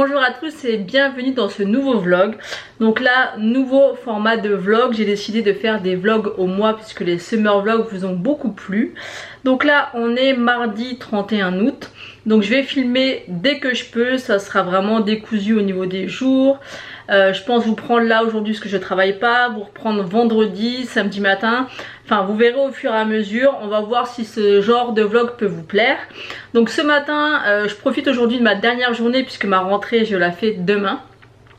Bonjour à tous et bienvenue dans ce nouveau vlog. Donc là, nouveau format de vlog, j'ai décidé de faire des vlogs au mois puisque les summer vlogs vous ont beaucoup plu. Donc là on est mardi 31 août, donc je vais filmer dès que je peux, ça sera vraiment décousu au niveau des jours. Je pense vous prendre là aujourd'hui parce que je travaille pas, vous reprendre vendredi, samedi matin. Enfin vous verrez au fur et à mesure, on va voir si ce genre de vlog peut vous plaire. Donc ce matin je profite aujourd'hui de ma dernière journée puisque ma rentrée je la fais demain.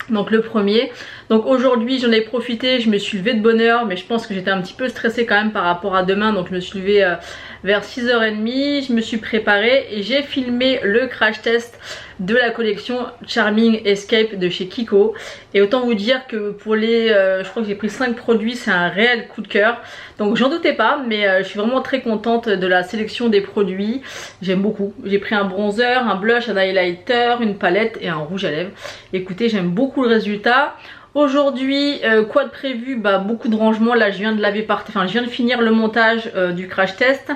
Donc le premier. Donc aujourd'hui j'en ai profité, je me suis levée de bonne heure, mais je pense que j'étais un petit peu stressée quand même par rapport à demain. Donc je me suis levée vers 6h30, je me suis préparée et j'ai filmé le crash test de la collection Charming Escape de chez Kiko. Et autant vous dire que pour les, je crois que j'ai pris 5 produits, c'est un réel coup de cœur. Donc j'en doutais pas, mais je suis vraiment très contente de la sélection des produits. J'aime beaucoup. J'ai pris un bronzer, un blush, un highlighter, une palette et un rouge à lèvres. Écoutez, j'aime beaucoup le résultat. Aujourd'hui, quoi de prévu? Beaucoup de rangements. Là je viens de laver je viens de finir le montage du crash test.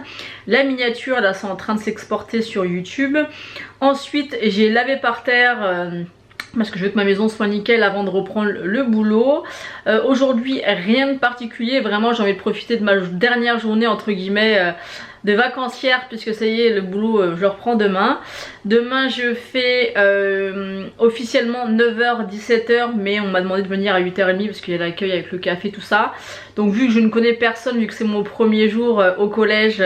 La miniature là c'est en train de s'exporter sur YouTube. Ensuite j'ai lavé par terre parce que je veux que ma maison soit nickel avant de reprendre le boulot. Aujourd'hui rien de particulier, vraiment j'ai envie de profiter de ma dernière journée entre guillemets de vacancière, puisque ça y est le boulot je le reprends demain. Demain je fais officiellement 9h 17h, mais on m'a demandé de venir à 8h30 parce qu'il y a l'accueil avec le café tout ça. Donc vu que je ne connais personne, vu que c'est mon premier jour au collège,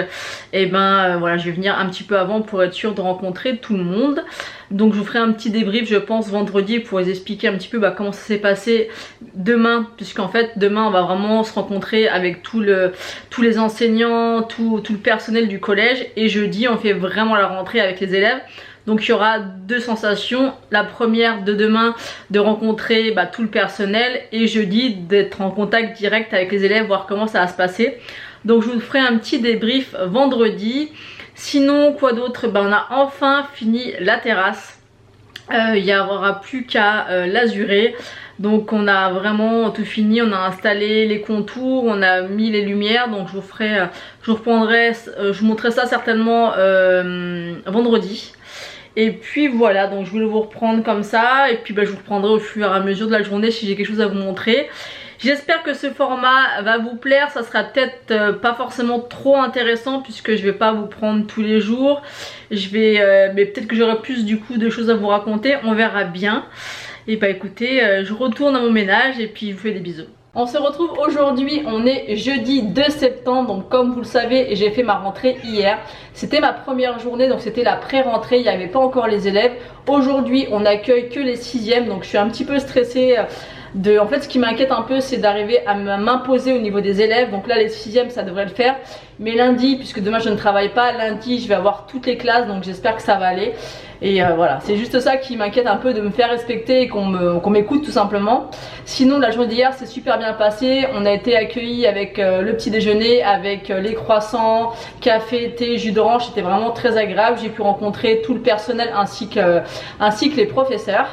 et voilà, je vais venir un petit peu avant pour être sûre de rencontrer tout le monde. Donc je vous ferai un petit débrief je pense vendredi pour vous expliquer un petit peu comment ça s'est passé demain, puisqu'en fait demain on va vraiment se rencontrer avec tous les enseignants, tout le personnel du collège, et jeudi on fait vraiment la rentrée avec les élèves. Donc il y aura deux sensations, la première de demain de rencontrer tout le personnel, et jeudi d'être en contact direct avec les élèves, voir comment ça va se passer. Donc je vous ferai un petit débrief vendredi. Sinon quoi d'autre, on a enfin fini la terrasse. Il n'y aura plus qu'à l'azurer. Donc on a vraiment tout fini, on a installé les contours, on a mis les lumières. Donc je vous montrerai ça certainement vendredi. Et puis voilà, donc je voulais vous reprendre comme ça. Et puis je vous reprendrai au fur et à mesure de la journée si j'ai quelque chose à vous montrer. J'espère que ce format va vous plaire. Ça sera peut-être pas forcément trop intéressant puisque je vais pas vous prendre tous les jours. Mais peut-être que j'aurai plus du coup de choses à vous raconter, on verra bien. Et écoutez, je retourne à mon ménage et puis je vous fais des bisous. On se retrouve aujourd'hui, on est jeudi 2 septembre, donc comme vous le savez, j'ai fait ma rentrée hier. C'était ma première journée, donc c'était la pré-rentrée, il n'y avait pas encore les élèves. Aujourd'hui, on n'accueille que les 6e, donc je suis un petit peu stressée. En fait ce qui m'inquiète un peu c'est d'arriver à m'imposer au niveau des élèves. Donc là les 6e ça devrait le faire, mais lundi, puisque demain je ne travaille pas, lundi je vais avoir toutes les classes, donc j'espère que ça va aller. Et voilà, c'est juste ça qui m'inquiète un peu, de me faire respecter et qu'on m'écoute tout simplement. Sinon la journée d'hier s'est super bien passée. On a été accueillis avec le petit déjeuner, avec les croissants, café, thé, jus d'orange. C'était vraiment très agréable. J'ai pu rencontrer tout le personnel ainsi que les professeurs.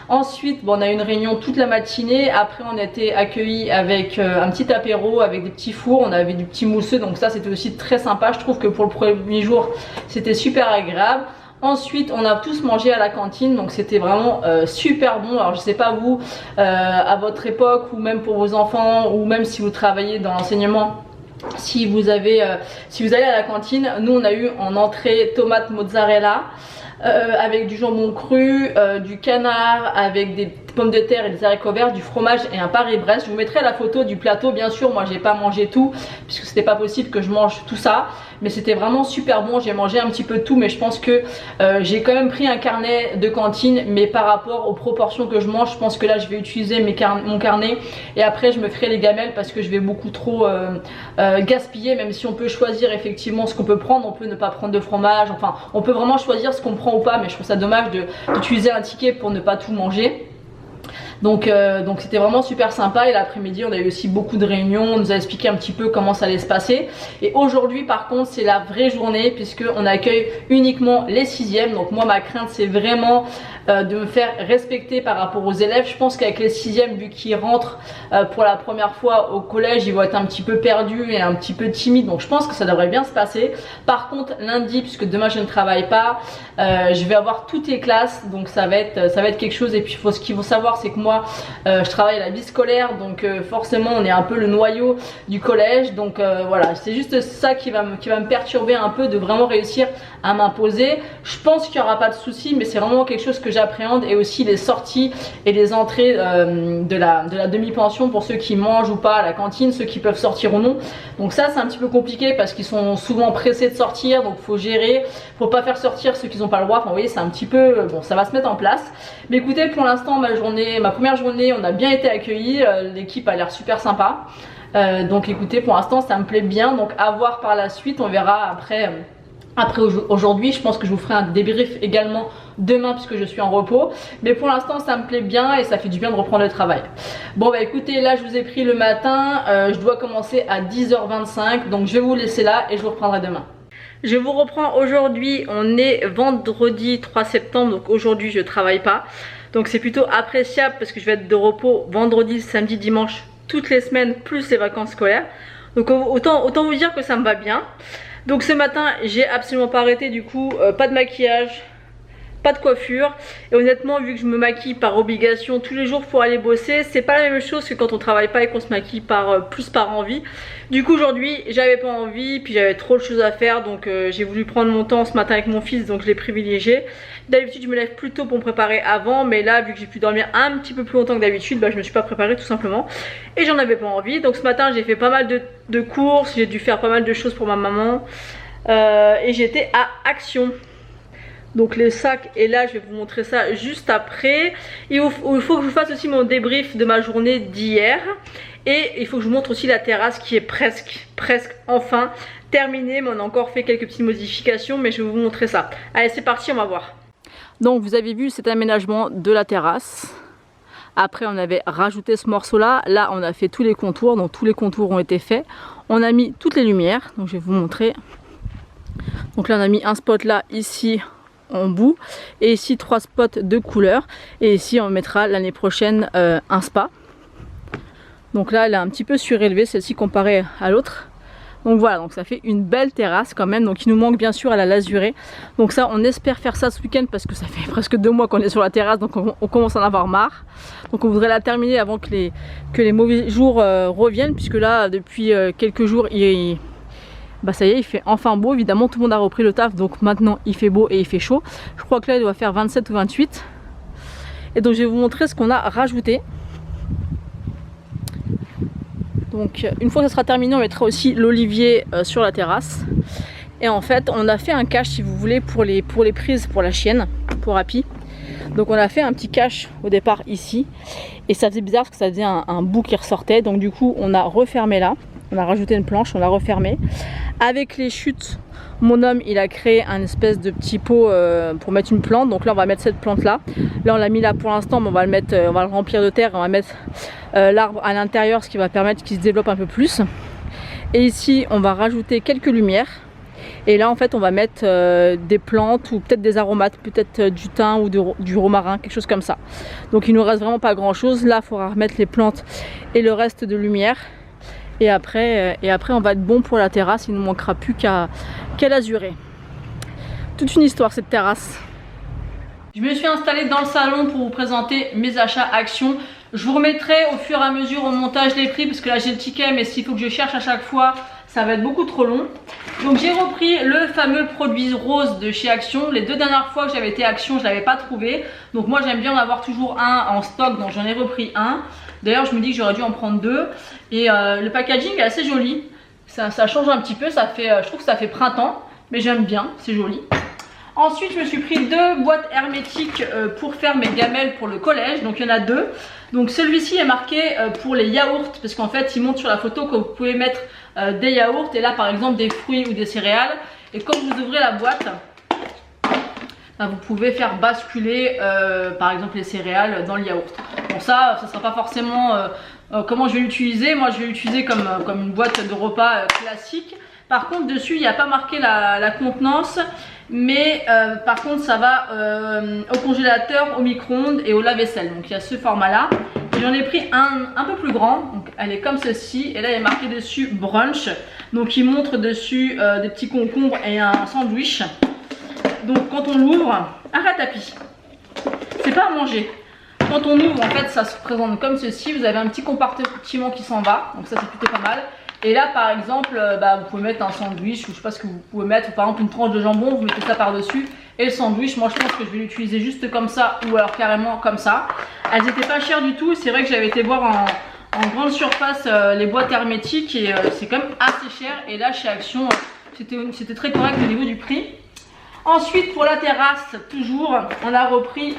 Ensuite on a eu une réunion toute la matinée. Après on a été accueillis avec un petit apéro, avec des petits fours. On avait du petit mousseux, donc ça c'était aussi très sympa. Je trouve que pour le premier jour c'était super agréable. Ensuite on a tous mangé à la cantine, donc c'était vraiment super bon. Alors je sais pas vous, à votre époque, ou même pour vos enfants, ou même si vous travaillez dans l'enseignement, si vous allez à la cantine. Nous on a eu en entrée tomate mozzarella avec du jambon cru, du canard avec des pommes de terre et des haricots verts, du fromage et un Paris-Brest. Je vous mettrai la photo du plateau, bien sûr. Moi j'ai pas mangé tout puisque c'était pas possible que je mange tout ça, mais c'était vraiment super bon. J'ai mangé un petit peu de tout, mais je pense que j'ai quand même pris un carnet de cantine, mais par rapport aux proportions que je mange, je pense que là je vais utiliser mon carnet, et après je me ferai les gamelles parce que je vais beaucoup trop gaspiller. Même si on peut choisir effectivement ce qu'on peut prendre, on peut ne pas prendre de fromage, enfin on peut vraiment choisir ce qu'on prend ou pas, mais je trouve ça dommage d'utiliser un ticket pour ne pas tout manger. Donc c'était vraiment super sympa. Et l'après-midi on a eu aussi beaucoup de réunions, on nous a expliqué un petit peu comment ça allait se passer. Et aujourd'hui par contre c'est la vraie journée, puisque on accueille uniquement les 6e. Donc moi ma crainte c'est vraiment de me faire respecter par rapport aux élèves. Je pense qu'avec les 6e, vu qu'ils rentrent pour la première fois au collège, ils vont être un petit peu perdus et un petit peu timides, donc je pense que ça devrait bien se passer. Par contre lundi, puisque demain je ne travaille pas, je vais avoir toutes les classes, donc ça va être quelque chose. Et puis ce qu'il faut savoir, c'est que moi je travaille à la vie scolaire, donc forcément on est un peu le noyau du collège, donc voilà, c'est juste ça qui va me perturber un peu, de vraiment réussir à m'imposer. Je pense qu'il n'y aura pas de souci, mais c'est vraiment quelque chose que j'appréhende. Et aussi les sorties et les entrées de la demi-pension, pour ceux qui mangent ou pas à la cantine, ceux qui peuvent sortir ou non. Donc ça c'est un petit peu compliqué parce qu'ils sont souvent pressés de sortir, donc faut gérer, faut pas faire sortir ceux qui n'ont pas le droit. Enfin vous voyez, c'est un petit peu, bon, ça va se mettre en place. Mais écoutez, pour l'instant ma première journée, on a bien été accueillis, l'équipe a l'air super sympa. Donc écoutez, pour l'instant ça me plaît bien, donc à voir par la suite, on verra après. Après aujourd'hui, je pense que je vous ferai un débrief également demain puisque je suis en repos. Mais pour l'instant ça me plaît bien et ça fait du bien de reprendre le travail. Bon bah écoutez, là je vous ai pris le matin, je dois commencer à 10h25. Donc je vais vous laisser là et je vous reprendrai demain. Je vous reprends aujourd'hui, on est vendredi 3 septembre, donc aujourd'hui je travaille pas. Donc c'est plutôt appréciable parce que je vais être de repos vendredi, samedi, dimanche, toutes les semaines, plus les vacances scolaires. Donc autant vous dire que ça me va bien. Donc ce matin j'ai absolument pas arrêté, du coup pas de maquillage, pas de coiffure. Et honnêtement, vu que je me maquille par obligation tous les jours pour aller bosser, c'est pas la même chose que quand on travaille pas et qu'on se maquille plus par envie. Du coup aujourd'hui j'avais pas envie, puis j'avais trop de choses à faire, donc j'ai voulu prendre mon temps ce matin avec mon fils, donc je l'ai privilégié. D'habitude je me lève plus tôt pour me préparer avant, mais là vu que j'ai pu dormir un petit peu plus longtemps que d'habitude, bah, je me suis pas préparée tout simplement. Et j'en avais pas envie, donc ce matin j'ai fait pas mal de courses, j'ai dû faire pas mal de choses pour ma maman. Et j'étais à Action. Donc les sacs, et là je vais vous montrer ça juste après. Il faut que je vous fasse aussi mon débrief de ma journée d'hier. Et il faut que je vous montre aussi la terrasse qui est presque enfin terminée. Mais on a encore fait quelques petites modifications, mais je vais vous montrer ça. Allez, c'est parti, on va voir. Donc vous avez vu cet aménagement de la terrasse. Après on avait rajouté ce morceau là. Là on a fait tous les contours, donc tous les contours ont été faits. On a mis toutes les lumières, donc je vais vous montrer. Donc là on a mis un spot là, ici en bout, et ici 3 spots de couleur, et ici on mettra l'année prochaine un spa. Donc là elle est un petit peu surélevée celle-ci comparée à l'autre. Donc voilà, donc ça fait une belle terrasse quand même. Donc il nous manque bien sûr à la lasurée. Donc ça on espère faire ça ce week-end parce que ça fait presque 2 mois qu'on est sur la terrasse, donc on commence à en avoir marre. Donc on voudrait la terminer avant que les mauvais jours reviennent, puisque là depuis quelques jours bah ça y est, il fait enfin beau. Évidemment tout le monde a repris le taf, donc maintenant il fait beau et il fait chaud. Je crois que là il doit faire 27 ou 28. Et donc je vais vous montrer ce qu'on a rajouté. Donc une fois que ça sera terminé, on mettra aussi l'olivier sur la terrasse. Et en fait on a fait un cache, si vous voulez, pour les prises pour la chienne, pour Happy. Donc on a fait un petit cache au départ ici. Et ça faisait bizarre parce que ça faisait un bout qui ressortait. Donc du coup on a refermé là. On a rajouté une planche, on l'a refermée. Avec les chutes, mon homme il a créé un espèce de petit pot pour mettre une plante. Donc là on va mettre cette plante là. Là on l'a mis là pour l'instant, mais on va le remplir de terre. On va mettre l'arbre à l'intérieur, ce qui va permettre qu'il se développe un peu plus. Et ici on va rajouter quelques lumières. Et là en fait on va mettre des plantes ou peut-être des aromates, peut-être du thym ou du romarin, quelque chose comme ça. Donc il nous reste vraiment pas grand chose. Là il faudra remettre les plantes et le reste de lumière. Et après on va être bon pour la terrasse, il ne nous manquera plus qu'à l'azurer. Toute une histoire cette terrasse. Je me suis installée dans le salon pour vous présenter mes achats Action. Je vous remettrai au fur et à mesure au montage les prix, parce que là j'ai le ticket, mais s'il faut que je cherche à chaque fois, ça va être beaucoup trop long. Donc j'ai repris le fameux produit rose de chez Action. Les 2 dernières fois que j'avais été Action, je ne l'avais pas trouvé. Donc moi j'aime bien en avoir toujours un en stock, donc j'en ai repris un. D'ailleurs je me dis que j'aurais dû en prendre 2. Et le packaging est assez joli. Ça change un petit peu, je trouve que ça fait printemps. Mais j'aime bien, c'est joli. Ensuite je me suis pris 2 boîtes hermétiques pour faire mes gamelles pour le collège. Donc il y en a 2. Donc celui-ci est marqué pour les yaourts, parce qu'en fait il montre sur la photo que vous pouvez mettre des yaourts, et là par exemple des fruits ou des céréales. Et quand vous ouvrez la boîte, là, vous pouvez faire basculer par exemple les céréales dans le yaourt. Bon ça ne sera pas forcément comment je vais l'utiliser. Moi je vais l'utiliser comme une boîte de repas classique. Par contre dessus il n'y a pas marqué la contenance, mais par contre ça va au congélateur, au micro-ondes et au lave-vaisselle. Donc il y a ce format là. J'en ai pris un peu plus grand, donc elle est comme ceci, et là il est marqué dessus brunch, donc il montre dessus des petits concombres et un sandwich. Donc quand on l'ouvre, arrête tapis, c'est pas à manger. Quand on ouvre en fait ça se présente comme ceci, vous avez un petit compartiment qui s'en va, donc ça c'est plutôt pas mal. Et là par exemple, vous pouvez mettre un sandwich ou je sais pas ce que vous pouvez mettre, par exemple une tranche de jambon, vous mettez ça par dessus. Et le sandwich, moi je pense que je vais l'utiliser juste comme ça ou alors carrément comme ça. Elles étaient pas chères du tout, c'est vrai que j'avais été voir en grande surface les boîtes hermétiques et c'est quand même assez cher. Et là chez Action, c'était très correct au niveau du prix. Ensuite pour la terrasse, toujours, on a repris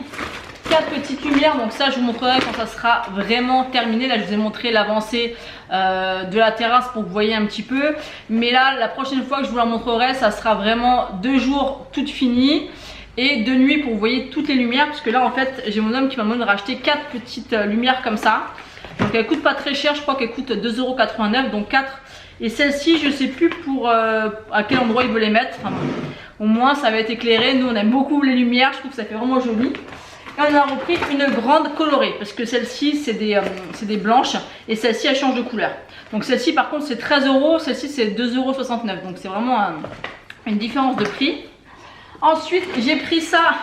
4 petites lumières, donc ça je vous montrerai quand ça sera vraiment terminé. Là je vous ai montré l'avancée de la terrasse pour que vous voyez un petit peu, mais là la prochaine fois que je vous la montrerai ça sera vraiment 2 jours toutes finies et de nuit pour que vous voyez toutes les lumières, parce que là en fait j'ai mon homme qui m'a demandé de racheter 4 petites lumières comme ça, donc elles coûtent pas très cher, je crois qu'elles coûtent 2,89 €, donc 4. Et celle-ci je sais plus pour à quel endroit il veut les mettre, enfin, au moins ça va être éclairé. Nous on aime beaucoup les lumières, je trouve que ça fait vraiment joli. Et on a repris une grande colorée parce que celle-ci c'est des blanches et celle-ci elle change de couleur. Donc celle-ci par contre c'est 13 €, celle-ci c'est 2,69 €, donc c'est vraiment une différence de prix. Ensuite j'ai pris ça,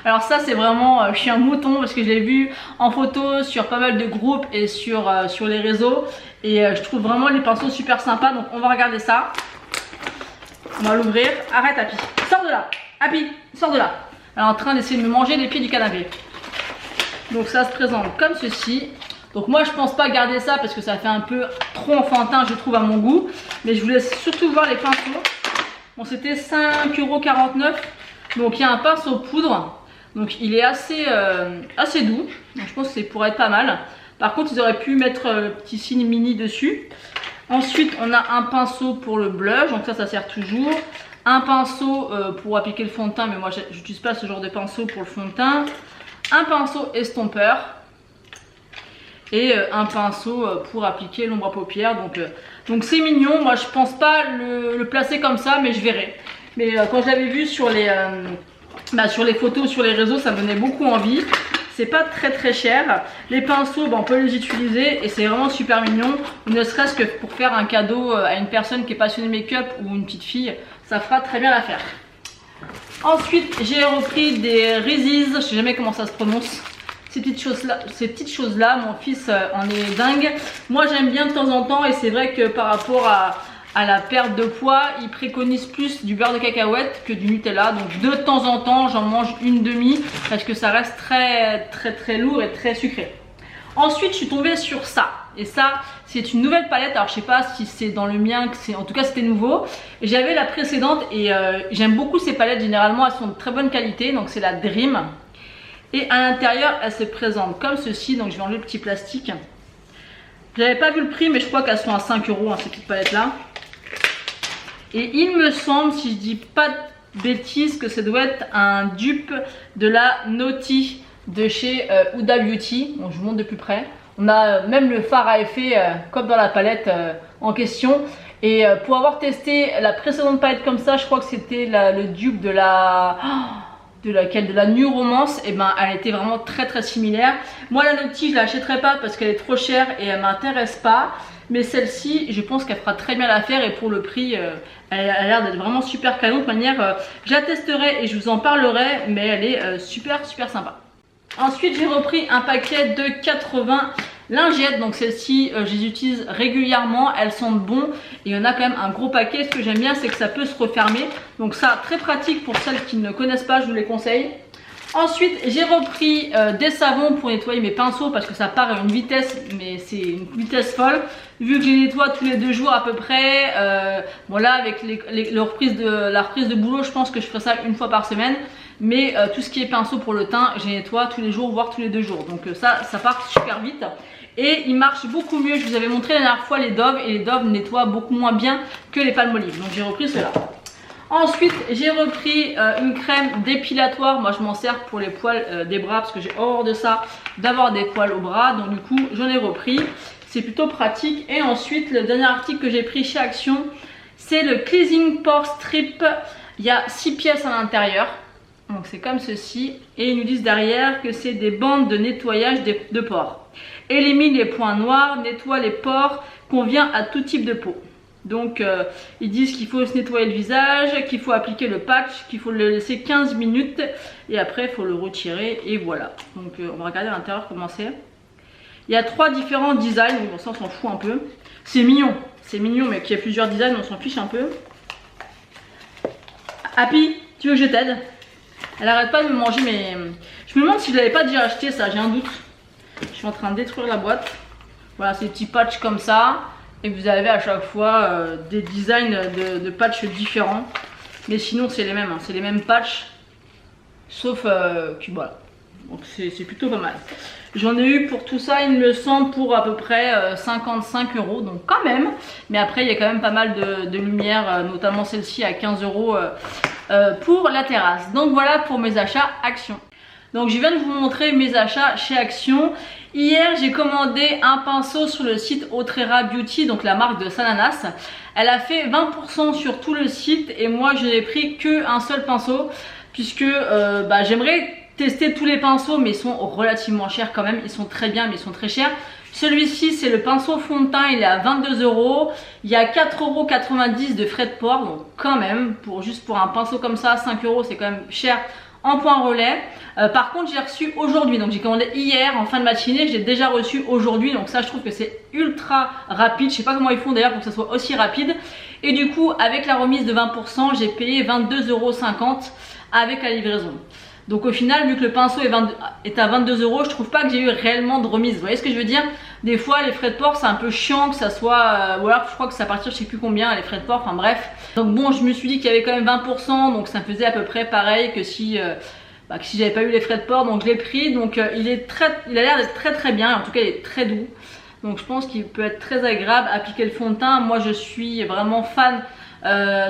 alors ça c'est vraiment, je suis un mouton parce que je l'ai vu en photo sur pas mal de groupes et sur les réseaux et je trouve vraiment les pinceaux super sympas, donc on va regarder ça. On va l'ouvrir, arrête Happy, sors de là, Happy, sors de là. Elle est en train d'essayer de me manger les pieds du canapé. Donc ça se présente comme ceci. Donc moi je pense pas garder ça parce que ça fait un peu trop enfantin je trouve à mon goût. Mais je vous laisse surtout voir les pinceaux. Bon c'était 5,49 €. Donc il y a un pinceau poudre. Donc il est assez doux. Donc, je pense que c'est pour être pas mal. Par contre ils auraient pu mettre le petit signe mini dessus. Ensuite on a un pinceau pour le blush. Donc ça sert toujours. Un pinceau pour appliquer le fond de teint, mais moi j'utilise pas ce genre de pinceau pour le fond de teint. Un pinceau estompeur et un pinceau pour appliquer l'ombre à paupières. Donc c'est mignon, moi je pense pas le placer comme ça, mais je verrai. Mais quand je l'avais vu sur les photos, sur les réseaux, ça me donnait beaucoup envie. C'est pas très cher. Les pinceaux, on peut les utiliser et c'est vraiment super mignon. Ne serait-ce que pour faire un cadeau à une personne qui est passionnée make-up ou une petite fille, ça fera très bien l'affaire. Ensuite, j'ai repris des Reese's, je sais jamais comment ça se prononce. Ces petites choses-là, mon fils en est dingue. Moi, j'aime bien de temps en temps et c'est vrai que par rapport à la perte de poids, il préconise plus du beurre de cacahuète que du Nutella. Donc de temps en temps, j'en mange une demi parce que ça reste très lourd et très sucré. Ensuite, je suis tombée sur ça. Et ça, c'est une nouvelle palette. Alors, je sais pas si c'est dans le mien, en tout cas, c'était nouveau. J'avais la précédente et j'aime beaucoup ces palettes. Généralement, elles sont de très bonne qualité. Donc, c'est la Dream. Et à l'intérieur, elle se présente comme ceci. Donc, je vais enlever le petit plastique. J'avais pas vu le prix, mais je crois qu'elles sont à 5 €, ces petites palettes-là. Et il me semble, si je dis pas de bêtises, que ça doit être un dupe de la Naughty de chez Huda Beauty. Bon, je vous montre de plus près. On a même le fard à effet comme dans la palette en question. Et pour avoir testé la précédente palette comme ça, je crois que c'était le dupe de la New Romance. Et elle était vraiment très similaire. Moi la Naughty je l'achèterai pas parce qu'elle est trop chère et elle m'intéresse pas. Mais celle-ci, je pense qu'elle fera très bien l'affaire et pour le prix, elle a l'air d'être vraiment super canon. De toute manière, je la testerai et je vous en parlerai, mais elle est super sympa. Ensuite, j'ai repris un paquet de 80 lingettes. Donc celles-ci, je les utilise régulièrement, elles sentent bon et il y en a quand même un gros paquet. Ce que j'aime bien, c'est que ça peut se refermer. Donc ça, très pratique pour celles qui ne connaissent pas, je vous les conseille. Ensuite, j'ai repris des savons pour nettoyer mes pinceaux parce que ça part à une vitesse, mais c'est une vitesse folle. Vu que je les nettoie tous les 2 jours à peu près, voilà, avec la reprise de boulot, je pense que je ferai ça une fois par semaine. Mais tout ce qui est pinceau pour le teint, je les nettoie tous les jours, voire tous les 2 jours. Donc ça part super vite. Et il marche beaucoup mieux. Je vous avais montré la dernière fois les Dove et les Dove nettoient beaucoup moins bien que les Palmolive. Donc j'ai repris cela. Ensuite, j'ai repris une crème dépilatoire. Moi, je m'en sers pour les poils des bras parce que j'ai horreur de ça, d'avoir des poils au bras. Donc, du coup, j'en ai repris. C'est plutôt pratique. Et ensuite, le dernier article que j'ai pris chez Action, C'est le Cleansing Pore Strip. Il y a 6 pièces à l'intérieur. Donc c'est comme ceci. Et ils nous disent derrière que c'est des bandes de nettoyage de pores. Élimine les points noirs, nettoie les pores, convient à tout type de peau. Donc ils disent qu'il faut se nettoyer le visage, qu'il faut appliquer le patch, qu'il faut le laisser 15 minutes et après il faut le retirer et voilà. Donc on va regarder à l'intérieur comment c'est. Il y a 3 différents designs, donc bon, ça on s'en fout un peu. C'est mignon mais qu'il y a plusieurs designs on s'en fiche un peu. Happy, tu veux que je t'aide? Elle arrête pas de me manger mais je me demande si je l'avais pas déjà acheté ça, j'ai un doute. Je suis en train de détruire la boîte. Voilà, ces petits patchs comme ça. Et vous avez à chaque fois des designs de patchs différents. Mais sinon c'est les mêmes, hein. C'est les mêmes patchs. Sauf que voilà. Donc c'est plutôt pas mal. J'en ai eu pour tout ça, il me semble, pour à peu près 55 €. Donc quand même. Mais après il y a quand même pas mal de lumière, notamment celle-ci à 15 € pour la terrasse. Donc voilà pour mes achats Action. Donc je viens de vous montrer mes achats chez Action. Hier j'ai commandé un pinceau sur le site Otrera Beauty, donc la marque de Sananas. Elle a fait 20% sur tout le site et moi je n'ai pris qu'un seul pinceau puisque j'aimerais tester tous les pinceaux mais ils sont relativement chers quand même. Ils sont très bien mais ils sont très chers. Celui-ci c'est le pinceau fond de teint, il est à 22 €. Il y a 4,90 € de frais de port, donc quand même juste pour un pinceau comme ça 5 € c'est quand même cher en point relais. Par contre j'ai reçu aujourd'hui, donc j'ai commandé hier en fin de matinée, j'ai déjà reçu aujourd'hui, donc ça je trouve que c'est ultra rapide. Je sais pas comment ils font d'ailleurs pour que ça soit aussi rapide. Et du coup avec la remise de 20% j'ai payé 22,50 € avec la livraison. Donc au final vu que le pinceau est à 22 €, je trouve pas que j'ai eu réellement de remise. Vous voyez ce que je veux dire? Des fois les frais de port c'est un peu chiant que ça soit, ou alors je crois que c'est à partir je sais plus combien les frais de port, enfin bref. Donc bon je me suis dit qu'il y avait quand même 20%, donc ça me faisait à peu près pareil que si j'avais pas eu les frais de port, donc je l'ai pris. Donc il a l'air d'être très bien, en tout cas il est très doux. Donc je pense qu'il peut être très agréable à appliquer le fond de teint. Moi je suis vraiment fan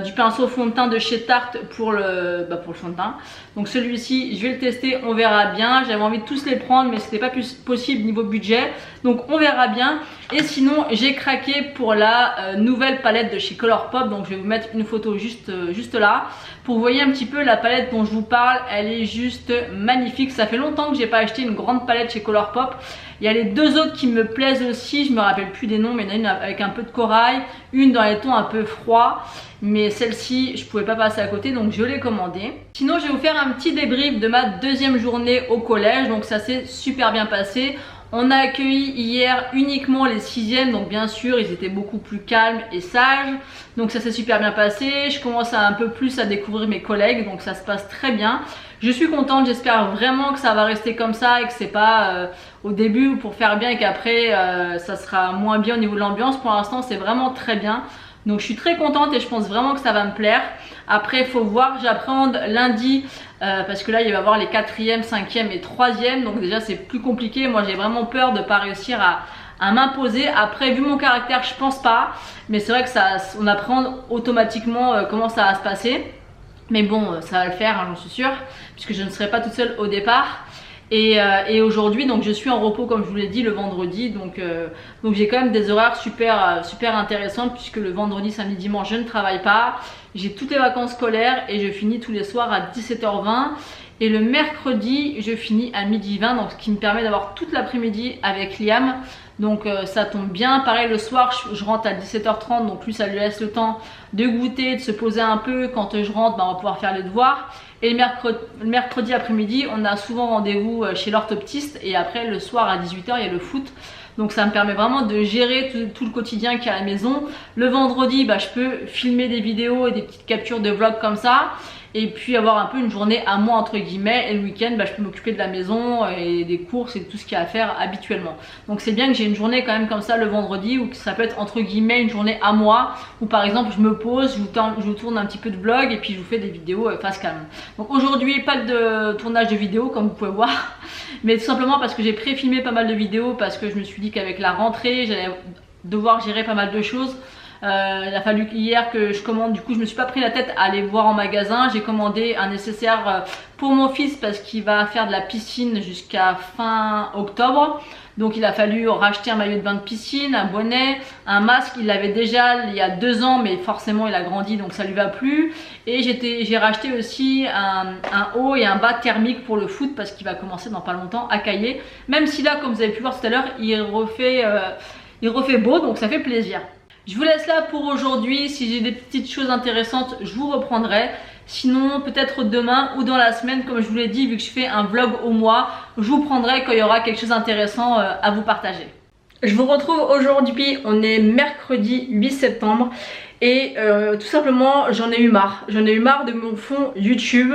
du pinceau fond de teint de chez Tarte pour le fond de teint. Donc celui-ci je vais le tester, on verra bien. J'avais envie de tous les prendre mais c'était pas possible niveau budget, donc on verra bien. Et sinon j'ai craqué pour la nouvelle palette de chez Colourpop. Donc je vais vous mettre une photo juste là pour vous voyez un petit peu la palette dont je vous parle. Elle est juste magnifique. Ça fait longtemps que j'ai pas acheté une grande palette chez Colourpop. Il y a les 2 autres qui me plaisent aussi, je me rappelle plus des noms, mais il y en a une avec un peu de corail, une dans les tons un peu froids, mais celle-ci je pouvais pas passer à côté donc je l'ai commandée. Sinon je vais vous faire un petit débrief de ma deuxième journée au collège. Donc ça s'est super bien passé. On a accueilli hier uniquement les 6e, donc bien sûr ils étaient beaucoup plus calmes et sages. Donc ça s'est super bien passé. Je commence un peu plus à découvrir mes collègues, donc ça se passe très bien. Je suis contente, j'espère vraiment que ça va rester comme ça et que c'est pas au début pour faire bien et qu'après ça sera moins bien au niveau de l'ambiance. Pour l'instant c'est vraiment très bien. Donc je suis très contente et je pense vraiment que ça va me plaire. Après il faut voir, j'appréhende lundi parce que là il va y avoir les 4e, 5e et 3e. Donc déjà c'est plus compliqué. Moi j'ai vraiment peur de ne pas réussir à m'imposer. Après vu mon caractère je pense pas. Mais c'est vrai que on appréhende automatiquement comment ça va se passer. Mais bon ça va le faire hein, j'en suis sûre. Puisque je ne serai pas toute seule au départ. Et aujourd'hui donc je suis en repos comme je vous l'ai dit le vendredi, donc j'ai quand même des horaires super intéressants puisque le vendredi, samedi, dimanche je ne travaille pas, j'ai toutes les vacances scolaires et je finis tous les soirs à 17h20 et le mercredi je finis à 12h20, donc ce qui me permet d'avoir toute l'après-midi avec Liam. Donc ça tombe bien. Pareil le soir je rentre à 17h30, donc lui ça lui laisse le temps de goûter, de se poser un peu. Quand je rentre on va pouvoir faire les devoirs. Et le mercredi après-midi on a souvent rendez-vous chez l'orthoptiste. Et après le soir à 18h il y a le foot. Donc ça me permet vraiment de gérer tout le quotidien qu'il y a à la maison. Le vendredi je peux filmer des vidéos et des petites captures de vlog comme ça. Et puis avoir un peu une journée à moi entre guillemets. Et le week-end je peux m'occuper de la maison et des courses et tout ce qu'il y a à faire habituellement. Donc c'est bien que j'ai une journée quand même comme ça le vendredi, ou que ça peut être entre guillemets une journée à moi, où par exemple je me pose, je vous tourne un petit peu de vlog et puis je vous fais des vidéos face calme. Donc aujourd'hui pas de tournage de vidéo comme vous pouvez voir, mais tout simplement parce que j'ai pré-filmé pas mal de vidéos, parce que je me suis dit qu'avec la rentrée j'allais devoir gérer pas mal de choses. Il a fallu hier que je commande, du coup je me suis pas pris la tête à aller voir en magasin. J'ai commandé un nécessaire pour mon fils parce qu'il va faire de la piscine jusqu'à fin octobre. Donc il a fallu racheter un maillot de bain de piscine, un bonnet, un masque. Il l'avait déjà il y a 2 ans, mais forcément il a grandi donc ça lui va plus. Et j'ai racheté aussi un haut et un bas thermique pour le foot parce qu'il va commencer dans pas longtemps à cailler. Même si là, comme vous avez pu voir tout à l'heure, il refait beau, donc ça fait plaisir. Je vous laisse là pour aujourd'hui. Si j'ai des petites choses intéressantes, je vous reprendrai. Sinon, peut-être demain ou dans la semaine, comme je vous l'ai dit, vu que je fais un vlog au mois, je vous prendrai quand il y aura quelque chose d'intéressant à vous partager. Je vous retrouve aujourd'hui, on est mercredi 8 septembre. Et tout simplement j'en ai eu marre. J'en ai eu marre de mon fond YouTube.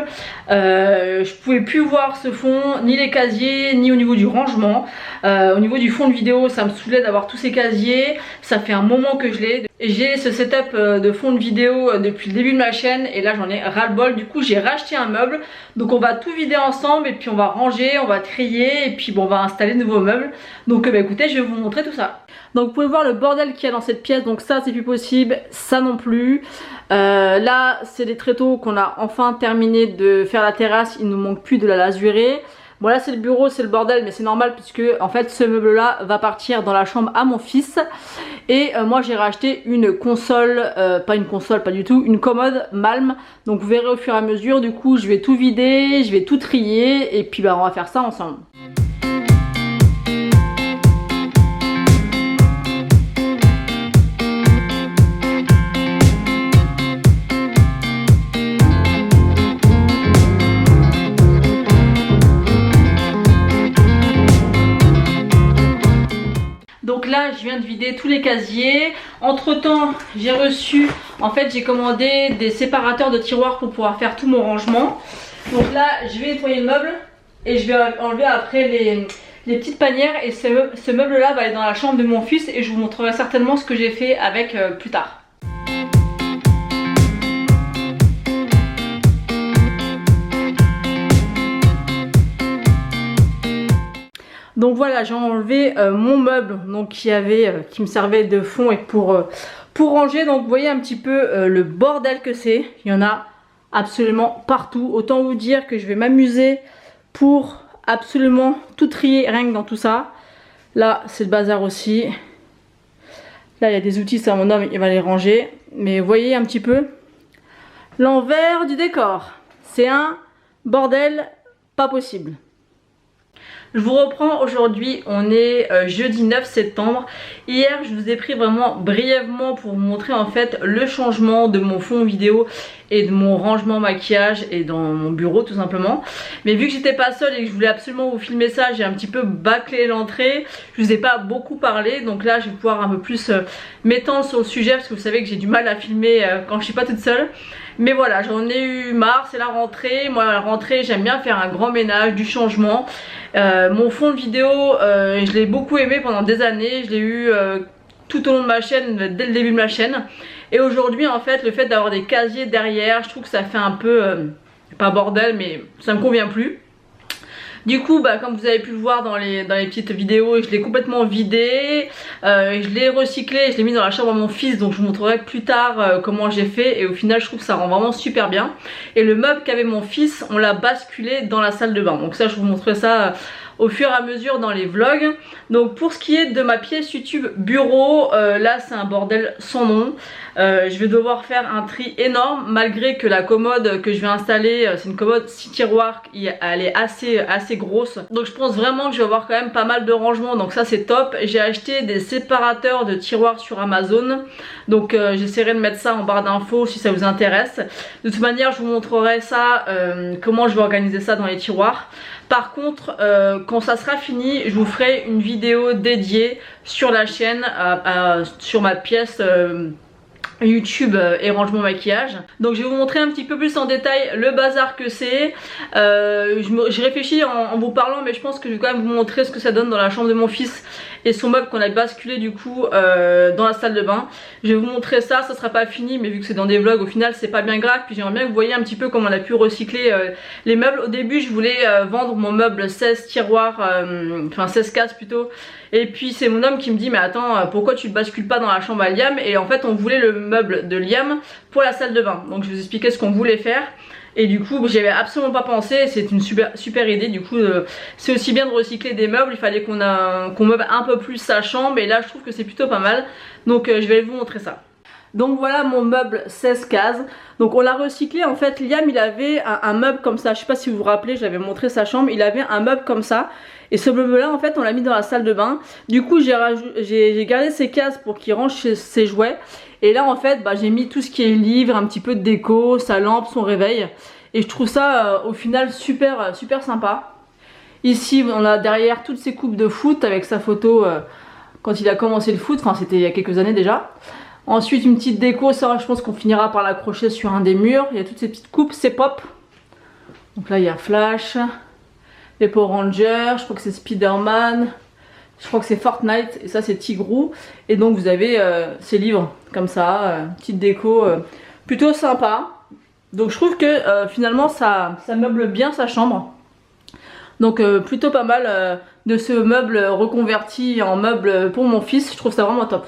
Je pouvais plus voir ce fond, ni les casiers, ni au niveau du rangement. Au niveau du fond de vidéo, ça me saoulait d'avoir tous ces casiers. Ça fait un moment que je l'ai. J'ai ce setup de fond de vidéo depuis le début de ma chaîne. Et là j'en ai ras-le-bol. Du coup j'ai racheté un meuble. Donc on va tout vider ensemble. Et puis on va ranger, on va trier. Et puis bon, on va installer de nouveaux meubles. Donc écoutez, je vais vous montrer tout ça. Donc vous pouvez voir le bordel qu'il y a dans cette pièce. Donc ça c'est plus possible, ça non plus. Là c'est les tréteaux qu'on a enfin terminé de faire la terrasse. Il nous manque plus de la lasurée. Bon là c'est le bureau, c'est le bordel, mais c'est normal puisque en fait ce meuble là va partir dans la chambre à mon fils. Et moi j'ai racheté une console, pas une console, pas du tout, une commode Malm. Donc vous verrez au fur et à mesure. Du coup je vais tout vider, je vais tout trier et puis bah on va faire ça ensemble. Donc là je viens de vider tous les casiers. Entre temps j'ai reçu, en fait j'ai commandé des séparateurs de tiroirs pour pouvoir faire tout mon rangement. Donc là je vais nettoyer le meuble et je vais enlever après les petites panières. Et ce meuble là va aller dans la chambre de mon fils et je vous montrerai certainement ce que j'ai fait avec plus tard. Donc voilà, j'ai enlevé mon meuble donc, qui me servait de fond et pour ranger. Donc vous voyez un petit peu le bordel que c'est. Il y en a absolument partout. Autant vous dire que je vais m'amuser pour absolument tout trier rien que dans tout ça. Là c'est le bazar aussi. Là il y a des outils, ça mon homme il va les ranger. Mais vous voyez un petit peu l'envers du décor. C'est un bordel pas possible. Je vous reprends aujourd'hui, on est jeudi 9 septembre. Hier je vous ai pris vraiment brièvement pour vous montrer en fait le changement de mon fond vidéo et de mon rangement maquillage et dans mon bureau tout simplement. Mais vu que j'étais pas seule et que je voulais absolument vous filmer ça, j'ai un petit peu bâclé l'entrée. Je vous ai pas beaucoup parlé, donc là je vais pouvoir un peu plus m'étendre sur le sujet parce que vous savez que j'ai du mal à filmer quand je suis pas toute seule. Mais voilà, j'en ai eu marre, c'est la rentrée. Moi la rentrée j'aime bien faire un grand ménage, du changement. Mon fond de vidéo je l'ai beaucoup aimé pendant des années. Je l'ai eu tout au long de ma chaîne, dès le début de ma chaîne. Et aujourd'hui en fait le fait d'avoir des casiers derrière, je trouve que ça fait un peu, pas bordel mais ça me convient plus. Du coup bah, comme vous avez pu le voir dans les petites vidéos, je l'ai complètement vidé, je l'ai recyclé, je l'ai mis dans la chambre à mon fils. Donc je vous montrerai plus tard comment j'ai fait. Et au final je trouve que ça rend vraiment super bien. Et le meuble qu'avait mon fils, on l'a basculé dans la salle de bain. Donc ça je vous montrerai ça au fur et à mesure dans les vlogs. Donc pour ce qui est de ma pièce YouTube bureau, là c'est un bordel sans nom. Je vais devoir faire un tri énorme malgré que la commode que je vais installer, c'est une commode 6 tiroirs, elle est assez grosse. Donc je pense vraiment que je vais avoir quand même pas mal de rangements, donc ça c'est top. J'ai acheté des séparateurs de tiroirs sur Amazon. Donc j'essaierai de mettre ça en barre d'infos si ça vous intéresse. De toute manière je vous montrerai ça, comment je vais organiser ça dans les tiroirs. Par contre quand ça sera fini je vous ferai une vidéo dédiée sur la chaîne sur ma pièce YouTube et rangement maquillage. Donc je vais vous montrer un petit peu plus en détail le bazar que c'est. J'ai réfléchi en vous parlant, mais je pense que je vais quand même vous montrer ce que ça donne dans la chambre de mon fils et son meuble qu'on a basculé du coup dans la salle de bain. Je vais vous montrer ça, ça sera pas fini mais vu que c'est dans des vlogs au final c'est pas bien grave. Puis j'aimerais bien que vous voyez un petit peu comment on a pu recycler les meubles. Au début je voulais vendre mon meuble 16 tiroirs, enfin 16 cases plutôt. Et puis c'est mon homme qui me dit mais attends pourquoi tu le bascules pas dans la chambre à Liam. Et en fait on voulait le meuble de Liam pour la salle de bain. Donc je vais vous expliquer ce qu'on voulait faire. Et du coup j'y avais absolument pas pensé, c'est une super idée. Du coup c'est aussi bien de recycler des meubles, il fallait qu'on meuble un peu plus sa chambre. Et là je trouve que c'est plutôt pas mal. Donc je vais vous montrer ça. Donc voilà mon meuble 16 cases. Donc on l'a recyclé. En fait Liam il avait un meuble comme ça. Je sais pas si vous vous rappelez, j'avais montré sa chambre. Il avait un meuble comme ça. Et ce meuble là en fait on l'a mis dans la salle de bain. Du coup j'ai gardé ces cases pour qu'il range ses jouets. Et là en fait j'ai mis tout ce qui est livre, un petit peu de déco, sa lampe, son réveil. Et je trouve ça au final super sympa. Ici on a derrière toutes ces coupes de foot avec sa photo quand il a commencé le foot. Enfin c'était il y a quelques années déjà. Ensuite une petite déco, ça je pense qu'on finira par l'accrocher sur un des murs. Il y a toutes ces petites coupes, c'est pop. Donc là il y a Flash, les Power Rangers, je crois que c'est Spider-Man, je crois que c'est Fortnite et ça c'est Tigrou. Et donc vous avez ces livres comme ça, petite déco plutôt sympa. Donc je trouve que finalement ça meuble bien sa chambre. Donc plutôt pas mal de ce meuble reconverti en meuble pour mon fils, je trouve ça vraiment top.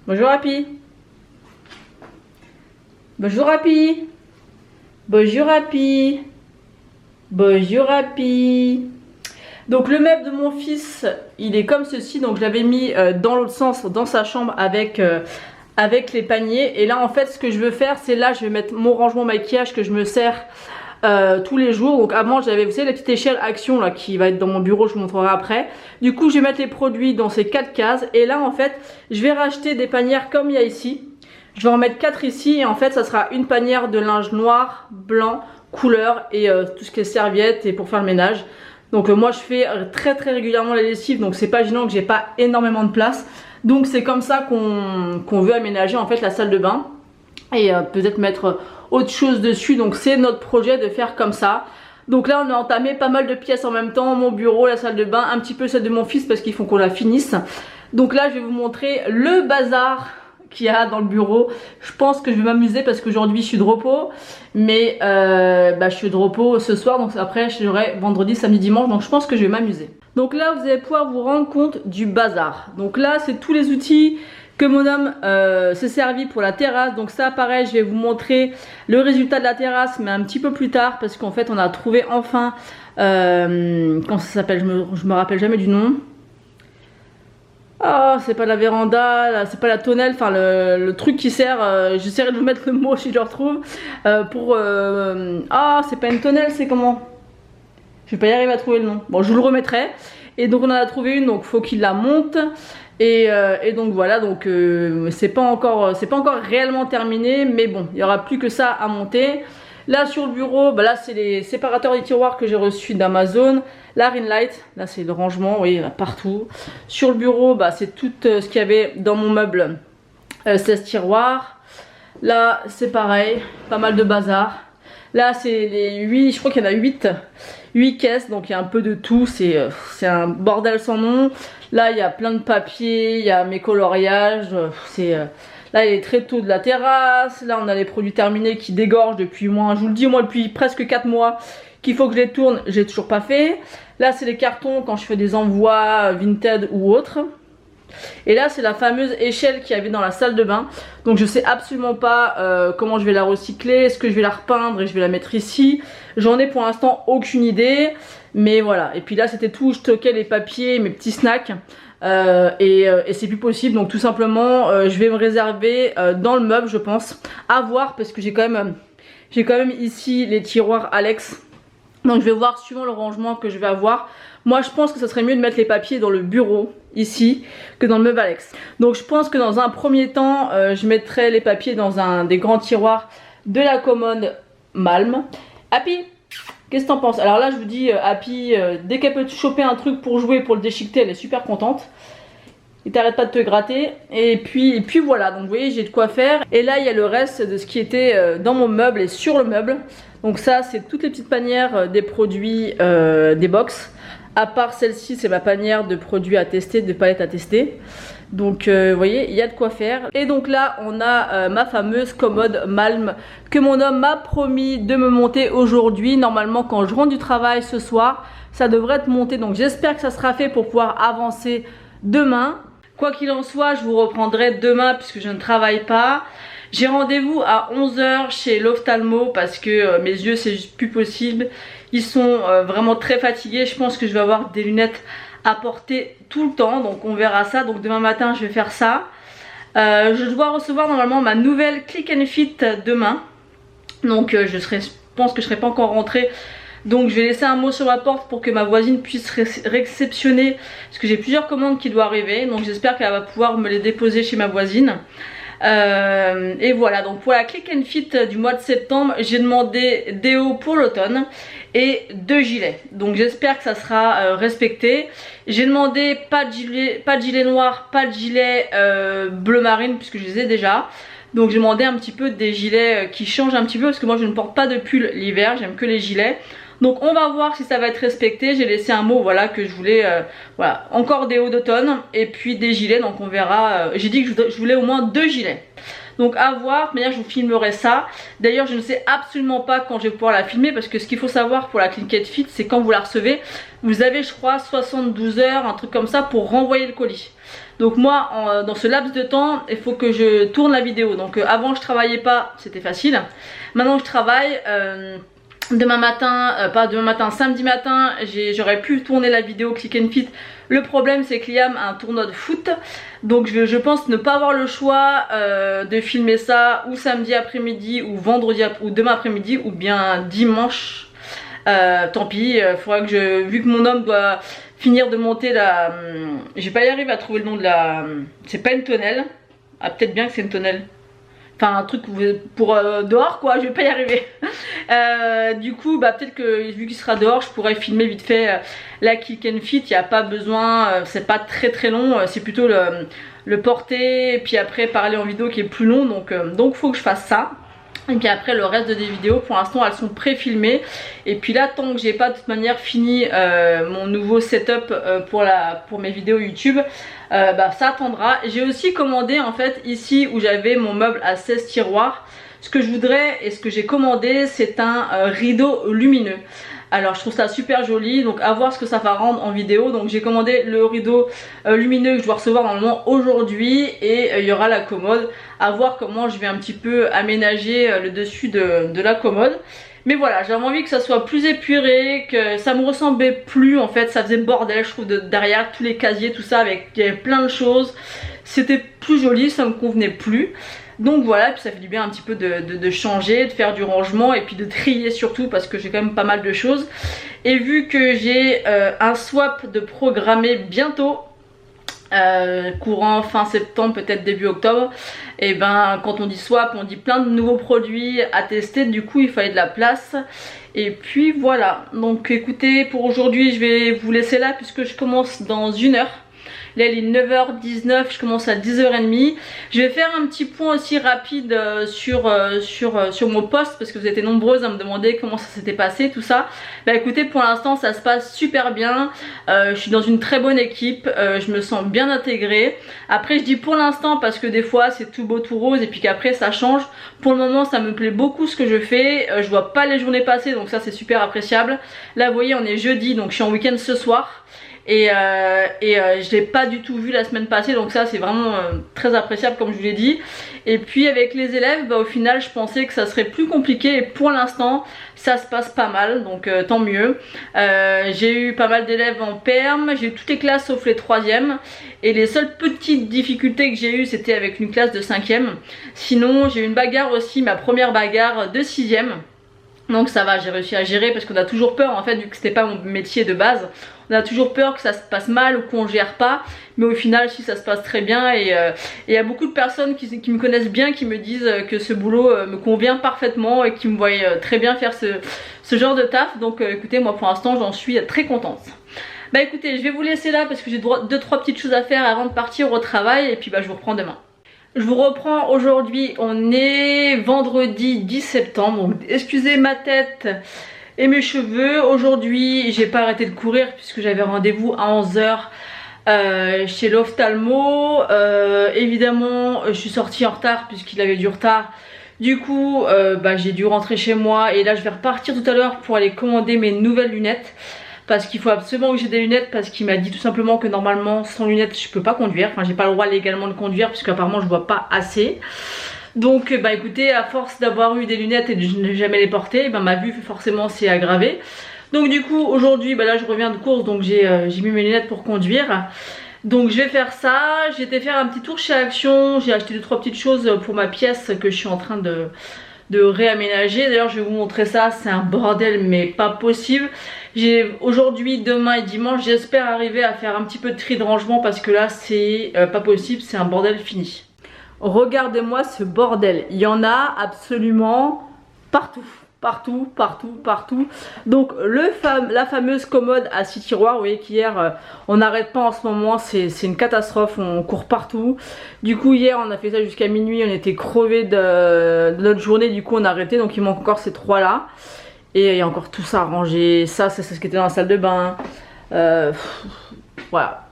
Bonjour Happy. Bonjour Happy. Bonjour Happy. Bonjour Happy. Donc le meuble de mon fils il est comme ceci. Donc je l'avais mis dans l'autre sens dans sa chambre avec les paniers. Et là en fait ce que je veux faire c'est là je vais mettre mon rangement maquillage que je me sers tous les jours. Donc avant j'avais, vous savez, la petite échelle action là qui va être dans mon bureau, je vous montrerai après. Du coup je vais mettre les produits dans ces 4 cases. Et là en fait je vais racheter des panières comme il y a ici. Je vais en mettre 4 ici. Et en fait ça sera une panière de linge noir, blanc, couleur et tout ce qui est serviettes et pour faire le ménage. Donc moi je fais très régulièrement la lessive. Donc c'est pas gênant que j'ai pas énormément de place. Donc c'est comme ça qu'on veut aménager en fait la salle de bain. Et peut-être mettre autre chose dessus. Donc c'est notre projet de faire comme ça. Donc là on a entamé pas mal de pièces en même temps. Mon bureau, la salle de bain, un petit peu celle de mon fils parce qu'il faut qu'on la finisse. Donc là je vais vous montrer le bazar qu'il y a dans le bureau. Je pense que je vais m'amuser parce qu'aujourd'hui je suis de repos. Mais je suis de repos ce soir. Donc après j'aurai vendredi, samedi, dimanche. Donc je pense que je vais m'amuser. Donc là vous allez pouvoir vous rendre compte du bazar. Donc là c'est tous les outils que mon homme s'est servi pour la terrasse. Donc ça pareil je vais vous montrer le résultat de la terrasse mais un petit peu plus tard. Parce qu'en fait on a trouvé enfin comment ça s'appelle, je me rappelle jamais du nom. Ah c'est pas la véranda, c'est pas la tonnelle, enfin le truc qui sert, j'essaierai de vous mettre le mot si je le retrouve. Ah c'est pas une tonnelle, c'est comment? Je vais pas y arriver à trouver le nom. Bon je vous le remettrai. Et donc on en a trouvé une, donc faut qu'il la monte. Et donc voilà, donc c'est pas encore réellement terminé, mais bon, il n'y aura plus que ça à monter. Là sur le bureau, là c'est les séparateurs des tiroirs que j'ai reçus d'Amazon. La ring light, là c'est le rangement, vous voyez, il y en a partout. Sur le bureau, c'est tout ce qu'il y avait dans mon meuble 16 tiroirs. Là c'est pareil, pas mal de bazar. Là c'est les 8, je crois qu'il y en a 8 caisses, donc il y a un peu de tout, c'est un bordel sans nom. Là il y a plein de papiers, il y a mes coloriages, là il est très tôt de la terrasse. Là on a les produits terminés qui dégorgent depuis moi, je vous le dis moi depuis presque 4 mois qu'il faut que je les tourne, j'ai toujours pas fait. Là c'est les cartons quand je fais des envois Vinted ou autres. Et là c'est la fameuse échelle qu'il y avait dans la salle de bain. Donc je sais absolument pas comment je vais la recycler. Est-ce que je vais la repeindre et je vais la mettre ici? J'en ai pour l'instant aucune idée. Mais voilà, et puis là c'était tout, je stockais les papiers, mes petits snacks. Et c'est plus possible, donc tout simplement je vais me réserver dans le meuble je pense. À voir parce que j'ai quand même ici les tiroirs Alex. Donc je vais voir suivant le rangement que je vais avoir. Moi je pense que ça serait mieux de mettre les papiers dans le bureau ici que dans le meuble Alex. Donc je pense que dans un premier temps je mettrai les papiers dans un des grands tiroirs de la commode Malm. Happy, qu'est-ce que t'en penses? Alors là je vous dis Happy, dès qu'elle peut choper un truc pour jouer, pour le déchiqueter, elle est super contente. Et t'arrêtes pas de te gratter. Et puis voilà, donc vous voyez j'ai de quoi faire. Et là il y a le reste de ce qui était dans mon meuble et sur le meuble. Donc ça c'est toutes les petites panières des produits des box. À part celle-ci, c'est ma panière de produits à tester, de palettes à tester. Donc vous voyez, il y a de quoi faire. Et donc là, on a ma fameuse commode Malm que mon homme m'a promis de me monter aujourd'hui. Normalement, quand je rentre du travail ce soir, ça devrait être monté. Donc j'espère que ça sera fait pour pouvoir avancer demain. Quoi qu'il en soit, je vous reprendrai demain puisque je ne travaille pas. J'ai rendez-vous à 11 h chez l'ophtalmo parce que mes yeux, c'est juste plus possible. Ils sont vraiment très fatigués. Je pense que je vais avoir des lunettes à porter tout le temps. Donc on verra ça. Donc demain matin, je vais faire ça. Je dois recevoir normalement ma nouvelle Click and Fit demain. Donc je pense que je ne serai pas encore rentrée. Donc je vais laisser un mot sur ma porte pour que ma voisine puisse réceptionner. Parce que j'ai plusieurs commandes qui doivent arriver. Donc j'espère qu'elle va pouvoir me les déposer chez ma voisine. Et voilà, donc pour la Click and Fit du mois de septembre, j'ai demandé des hauts pour l'automne et 2 gilets. Donc j'espère que ça sera respecté. J'ai demandé pas de gilet noir, pas de gilet bleu marine puisque je les ai déjà. Donc j'ai demandé un petit peu des gilets qui changent un petit peu parce que moi je ne porte pas de pull l'hiver, j'aime que les gilets. Donc on va voir si ça va être respecté. J'ai laissé un mot voilà que je voulais voilà, encore des hauts d'automne et puis des gilets, donc on verra. J'ai dit que je voulais au moins 2 gilets. Donc à voir, mais je vous filmerai ça. D'ailleurs je ne sais absolument pas quand je vais pouvoir la filmer parce que ce qu'il faut savoir pour la Click and Fit, c'est quand vous la recevez, vous avez je crois 72 heures, un truc comme ça pour renvoyer le colis. Donc moi dans ce laps de temps il faut que je tourne la vidéo. Donc avant je travaillais pas, c'était facile. Maintenant je travaille. Demain matin, samedi matin, j'aurais pu tourner la vidéo Click and Fit. Le problème c'est que Liam a un tournoi de foot. Donc je pense ne pas avoir le choix de filmer ça ou samedi après-midi ou vendredi ou demain après-midi ou bien dimanche. Tant pis, faudra que vu que mon homme doit finir de monter la... je vais pas y arriver à trouver le nom de la... c'est pas une tonnelle. Ah peut-être bien que c'est une tonnelle. Enfin un truc pour dehors quoi, je vais pas y arriver. Du coup bah peut-être que vu qu'il sera dehors je pourrais filmer vite fait la Click and Fit. Il n'y a pas besoin, c'est pas très long, c'est plutôt le porter et puis après parler en vidéo qui est plus long. Donc faut que je fasse ça. Et puis après le reste des vidéos pour l'instant elles sont pré-filmées. Et puis là tant que j'ai pas de toute manière fini mon nouveau setup pour mes vidéos YouTube, bah ça attendra. J'ai aussi commandé en fait ici où j'avais mon meuble à 16 tiroirs. Ce que je voudrais et ce que j'ai commandé c'est un rideau lumineux. Alors je trouve ça super joli, donc à voir ce que ça va rendre en vidéo. Donc j'ai commandé le rideau lumineux que je dois recevoir normalement aujourd'hui. Et il y aura la commode, à voir comment je vais un petit peu aménager le dessus de la commode. Mais voilà, j'avais envie que ça soit plus épuré, que ça me ressemblait plus en fait. Ça faisait bordel je trouve derrière tous les casiers, tout ça, il y avait plein de choses. C'était plus joli, ça me convenait plus. Donc voilà, puis ça fait du bien un petit peu de changer, de faire du rangement et puis de trier surtout parce que j'ai quand même pas mal de choses. Et vu que j'ai un swap de programmé bientôt, courant fin septembre, peut-être début octobre, et ben quand on dit swap, on dit plein de nouveaux produits à tester, du coup il fallait de la place. Et puis voilà, donc écoutez, pour aujourd'hui je vais vous laisser là puisque je commence dans 1 heure. Là il est 9 h 19, je commence à 10 h 30. Je vais faire un petit point aussi rapide sur mon post parce que vous étiez nombreuses à me demander comment ça s'était passé tout ça. Bah écoutez, pour l'instant ça se passe super bien. Je suis dans une très bonne équipe, je me sens bien intégrée. Après je dis pour l'instant parce que des fois c'est tout beau tout rose et puis qu'après ça change. Pour le moment ça me plaît beaucoup ce que je fais, je vois pas les journées passer donc ça c'est super appréciable. Là vous voyez on est jeudi donc je suis en week-end ce soir. Et je l'ai pas du tout vu la semaine passée, donc ça c'est vraiment très appréciable comme je vous l'ai dit. Et puis avec les élèves, bah, au final je pensais que ça serait plus compliqué et pour l'instant ça se passe pas mal, donc tant mieux. J'ai eu pas mal d'élèves en perm, j'ai eu toutes les classes sauf les 3e. Et les seules petites difficultés que j'ai eues c'était avec une classe de 5e. Sinon j'ai eu une bagarre aussi, ma première bagarre de 6e. Donc ça va, j'ai réussi à gérer parce qu'on a toujours peur en fait, vu que c'était pas mon métier de base. On a toujours peur que ça se passe mal ou qu'on gère pas. Mais au final si ça se passe très bien. Et il y a beaucoup de personnes qui me connaissent bien, qui me disent que ce boulot me convient parfaitement et qui me voient très bien faire ce genre de taf. Donc écoutez, moi pour l'instant j'en suis très contente. Bah écoutez, je vais vous laisser là parce que j'ai 2-3 petites choses à faire avant de partir au travail. Et puis bah je vous reprends demain. Je vous reprends aujourd'hui, on est vendredi 10 septembre, donc excusez ma tête, Et mes cheveux, aujourd'hui j'ai pas arrêté de courir puisque j'avais rendez-vous à 11h chez l'ophtalmo. Évidemment je suis sortie en retard puisqu'il avait du retard. Du coup j'ai dû rentrer chez moi et là je vais repartir tout à l'heure pour aller commander mes nouvelles lunettes. Parce qu'il faut absolument que j'ai des lunettes, parce qu'il m'a dit tout simplement que normalement sans lunettes je peux pas conduire. Enfin j'ai pas le droit légalement de conduire puisque apparemment je vois pas assez. Donc écoutez, à force d'avoir eu des lunettes et de ne jamais les porter, ma vue forcément s'est aggravée. Donc du coup aujourd'hui là je reviens de course, donc j'ai mis mes lunettes pour conduire. Donc je vais faire ça. J'ai été faire un petit tour chez Action. J'ai acheté 2-3 petites choses pour ma pièce que je suis en train de réaménager. D'ailleurs je vais vous montrer ça, c'est un bordel mais pas possible. J'ai aujourd'hui, demain et dimanche, j'espère arriver à faire un petit peu de tri de rangement parce que là c'est pas possible, c'est un bordel fini. Regardez-moi ce bordel, il y en a absolument partout. Partout, partout, partout. Donc la fameuse commode à 6 tiroirs, vous voyez qu'hier on n'arrête pas en ce moment, c'est une catastrophe, on court partout. Du coup hier on a fait ça jusqu'à minuit, on était crevés de notre journée, du coup on a arrêté, donc il manque encore ces trois là. Et il y a encore tout ça à ranger, ça c'est ce qui était dans la salle de bain. Voilà,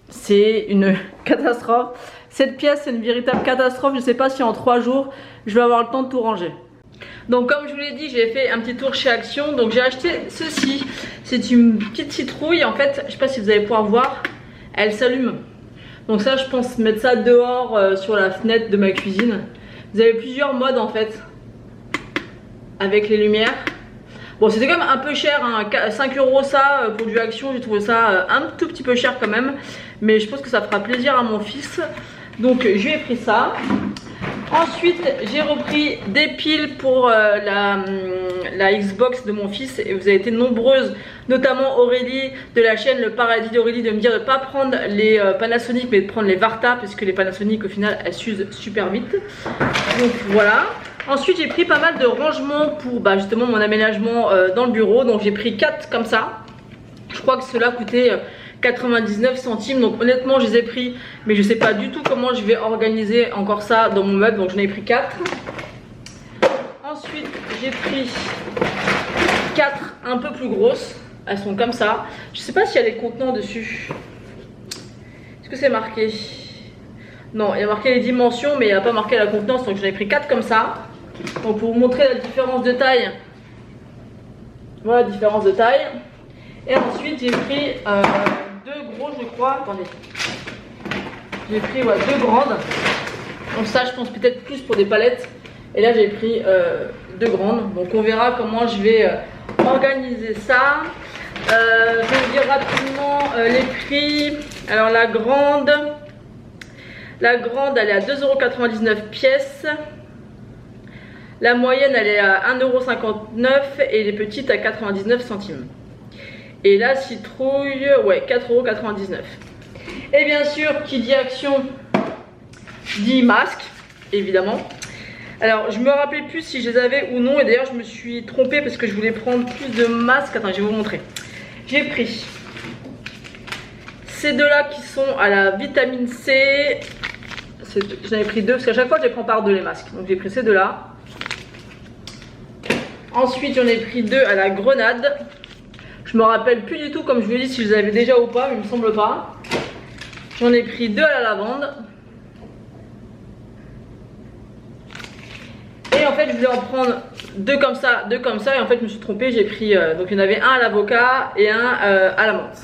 c'est une catastrophe. Cette pièce c'est une véritable catastrophe, je ne sais pas si en 3 jours je vais avoir le temps de tout ranger. Donc comme je vous l'ai dit, j'ai fait un petit tour chez Action. Donc j'ai acheté ceci, c'est une petite citrouille. En fait, je sais pas si vous allez pouvoir voir, elle s'allume. Donc ça je pense mettre ça dehors sur la fenêtre de ma cuisine. Vous avez plusieurs modes en fait avec les lumières. Bon c'était quand même un peu cher, hein, 5 € ça pour du Action. J'ai trouvé ça un tout petit peu cher quand même. Mais je pense que ça fera plaisir à mon fils. Donc je lui ai pris ça. Ensuite j'ai repris des piles pour la Xbox de mon fils. Et vous avez été nombreuses, notamment Aurélie de la chaîne Le Paradis d'Aurélie, de me dire de ne pas prendre les Panasonic mais de prendre les Varta. Parce que les Panasonic au final elles s'usent super vite. Donc voilà. Ensuite j'ai pris pas mal de rangements pour justement mon aménagement dans le bureau. Donc j'ai pris 4 comme ça. Je crois que cela coûtait 99 centimes. Donc honnêtement je les ai pris, mais je sais pas du tout comment je vais organiser encore ça dans mon meuble. Donc j'en ai pris 4. Ensuite j'ai pris 4 un peu plus grosses. Elles sont comme ça. Je sais pas s'il y a les contenants dessus. Est-ce que c'est marqué? Non, il y a marqué les dimensions mais il n'y a pas marqué la contenance. Donc j'en ai pris 4 comme ça. Donc pour vous montrer la différence de taille. Voilà la différence de taille. Et ensuite j'ai pris 2 gros je crois. Attendez. J'ai pris 2 grandes. Donc ça je pense peut-être plus pour des palettes. Et là j'ai pris 2 grandes. Donc on verra comment je vais organiser ça. Je vais vous dire rapidement les prix. Alors la grande elle est à 2,99 € pièce. La moyenne elle est à 1,59 € et les petites à 99 centimes. Et la citrouille, 4,99 €. Et bien sûr, qui dit Action dit masque, évidemment. Alors, je me rappelais plus si je les avais ou non. Et d'ailleurs, je me suis trompée parce que je voulais prendre plus de masques. Attends, je vais vous montrer. J'ai pris ces deux-là qui sont à la vitamine C. J'en ai pris 2 parce qu'à chaque fois, je les prends par 2 les masques. Donc, j'ai pris ces deux-là. Ensuite, j'en ai pris 2 à la grenade. Je me rappelle plus du tout, comme je vous dis, si je les avais déjà ou pas, mais il me semble pas. J'en ai pris 2 à la lavande. Et en fait, je voulais en prendre 2 comme ça, 2 comme ça. Et en fait, je me suis trompée. J'ai pris, donc il y en avait un à l'avocat et un à la menthe.